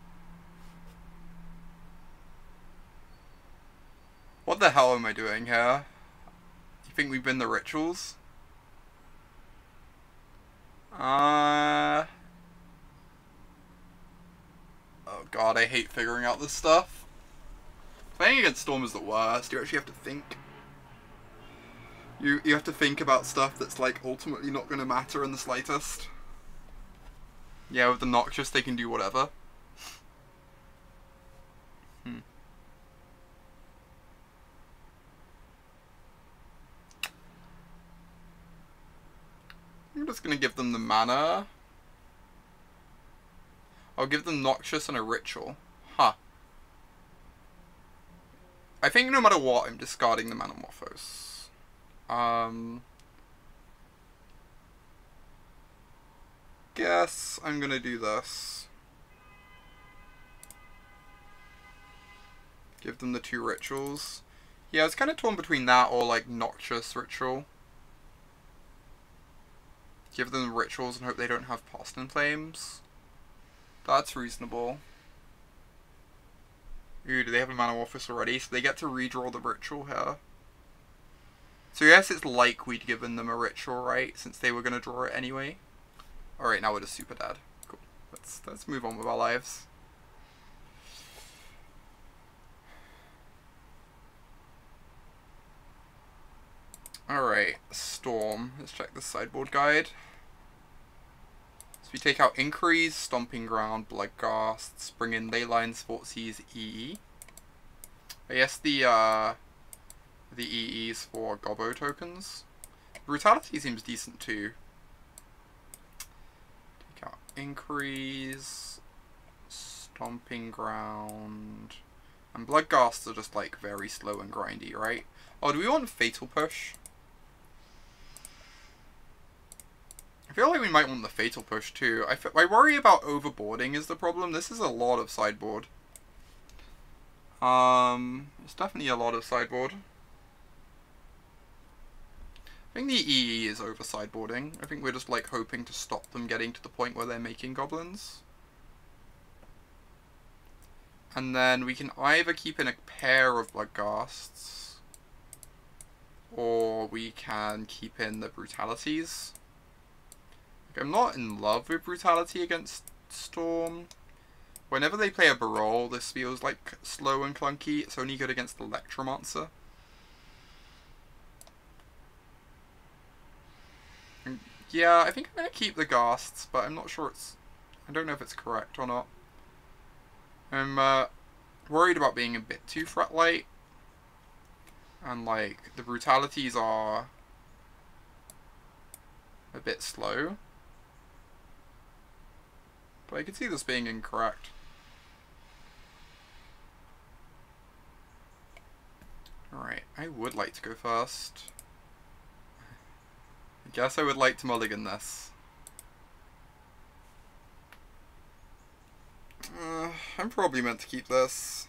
A: What the hell am I doing here? You think we've been the rituals? Oh god, I hate figuring out this stuff. Playing against Storm is the worst. You actually have to think. You have to think about stuff that's, like, ultimately not going to matter in the slightest. Yeah, with the Noxious they can do whatever. I'm just going to give them the mana. I'll give them Noxious and a Ritual. Huh. I think no matter what, I'm discarding the Manamorphose. Guess I'm going to do this. Give them the 2 Rituals. Yeah, I was kind of torn between that or, like, Noxious Ritual. Give them Rituals and hope they don't have Poston Flames. That's reasonable. Ooh, do they have a Manamorphose already? So they get to redraw the Ritual here. So yes, it's like we'd given them a Ritual, right? Since they were going to draw it anyway. Alright, now we're just super dead. Cool. Let's move on with our lives. Alright, Storm. Let's check the sideboard guide. So we take out Inquiries, Stomping Ground, Bloodghast, bring in Leyline, Thoughtseize, EE. I guess the EEs for Gobbo tokens. Brutality seems decent too. Take out Inquiries, Stomping Ground. And Bloodghasts are just like very slow and grindy, right? Oh, do we want Fatal Push? I feel like we might want the Fatal Push too. I worry about overboarding is the problem. This is a lot of sideboard. It's definitely a lot of sideboard. I think the EE is over sideboarding. I think we're just like hoping to stop them getting to the point where they're making goblins. And then we can either keep in a pair of Bloodghasts, or we can keep in the Brutalities. Like, I'm not in love with Brutality against Storm. Whenever they play a Barol, this feels like slow and clunky. It's only good against the Lavamancer. Yeah, I think I'm going to keep the Ghasts, but I'm not sure it's... I don't know if it's correct or not. I'm worried about being a bit too threat light. And, like, the Brutalities are a bit slow. But I could see this being incorrect. Alright, I would like to go first. I guess I would like to mulligan this. I'm probably meant to keep this.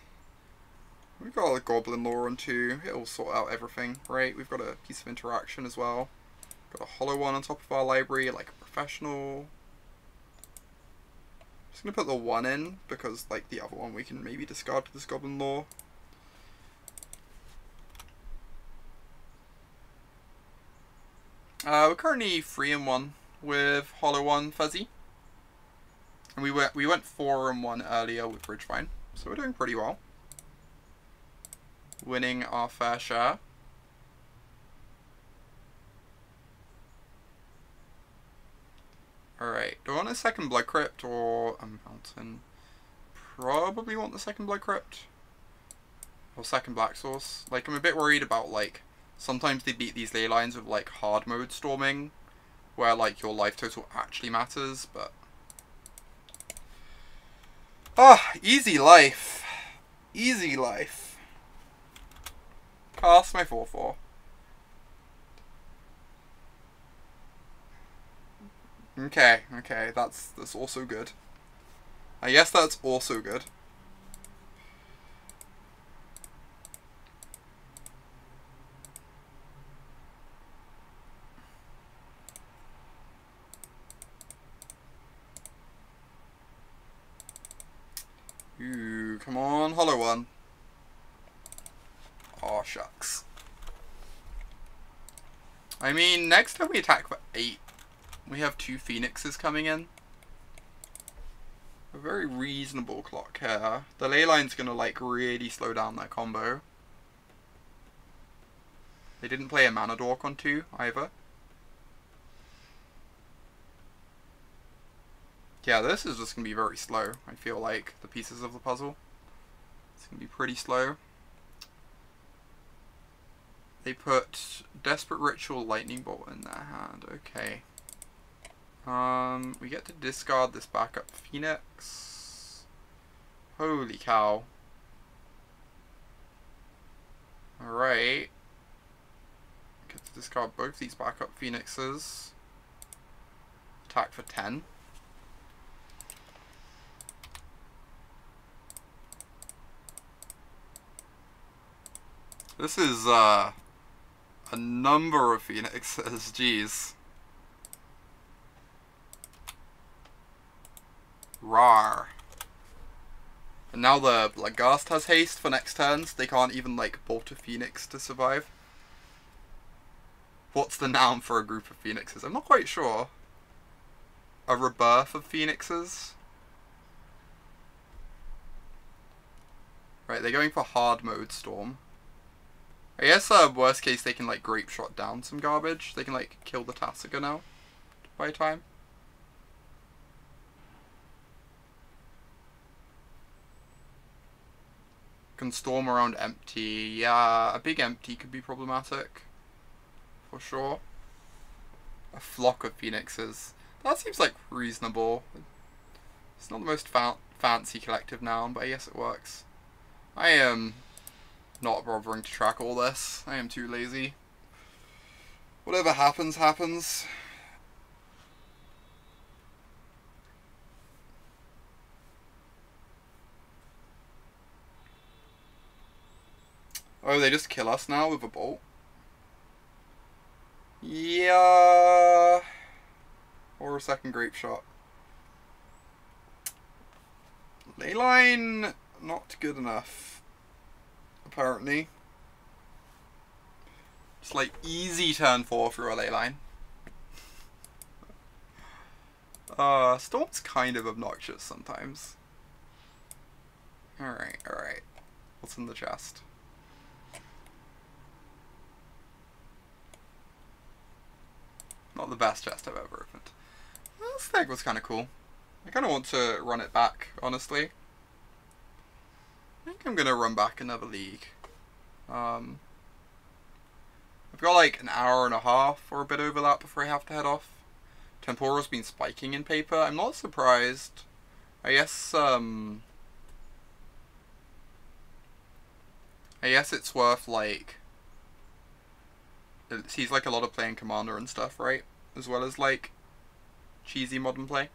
A: We've got a Goblin Lore on 2. It'll sort out everything, right? We've got a piece of interaction as well. Got a hollow one on top of our library, like a professional. Just gonna put the 1 in, because like the other one we can maybe discard to this Goblin Lore. We're currently 3-1 with Hollow 1 Fuzzy. And we went 4-1 earlier with Ridgevine, so we're doing pretty well. Winning our fair share. Alright, do I want a second Blood Crypt or a mountain? Probably want the second Blood Crypt. Or second Black Source. Like, I'm a bit worried about, like, sometimes they beat these Leylines with, like, hard mode storming, where, like, your life total actually matters, but... Ah, easy life. Easy life. Cast my 4/4. Okay, that's also good. I guess that's also good. Ooh, come on, hollow one. Aw, shucks. I mean, next time we attack for 8, we have 2 Phoenixes coming in. A very reasonable clock here. The Leyline's gonna, like, really slow down that combo. They didn't play a Mana Dork on 2, either. Yeah, this is just gonna be very slow, I feel like, the pieces of the puzzle. It's gonna be pretty slow. They put Desperate Ritual Lightning Bolt in their hand, okay. We get to discard this backup Phoenix. Holy cow. Alright. Get to discard both these backup Phoenixes. Attack for 10. This is, a number of Phoenixes, jeez. Rawr. And now the Bloodghast has haste for next turns. They can't even, like, bolt a Phoenix to survive. What's the noun for a group of Phoenixes? I'm not quite sure. A rebirth of Phoenixes? Right, they're going for hard mode Storm. I guess, worst case, they can, like, grape shot down some garbage. They can, like, kill the Tasigur now. By time. Can storm around empty. Yeah, a big empty could be problematic. For sure. A flock of Phoenixes. That seems, like, reasonable. It's not the most fancy collective noun, but I guess it works. I am not bothering to track all this. I am too lazy. Whatever happens, happens. Oh, they just kill us now with a bolt? Yeah. Or a second grape shot. Leyline, not good enough. Apparently. It's like easy turn 4 through a Leyline. Storm's kind of obnoxious sometimes. Alright, alright. What's in the chest? Not the best chest I've ever opened. This thing was kind of cool. I kind of want to run it back, honestly. I think I'm going to run back another league. I've got like an hour and a half or a bit over that before I have to head off. Temporal's been spiking in paper. I'm not surprised. I guess it's worth like... It sees like a lot of playing Commander and stuff, right? As well as like cheesy modern play.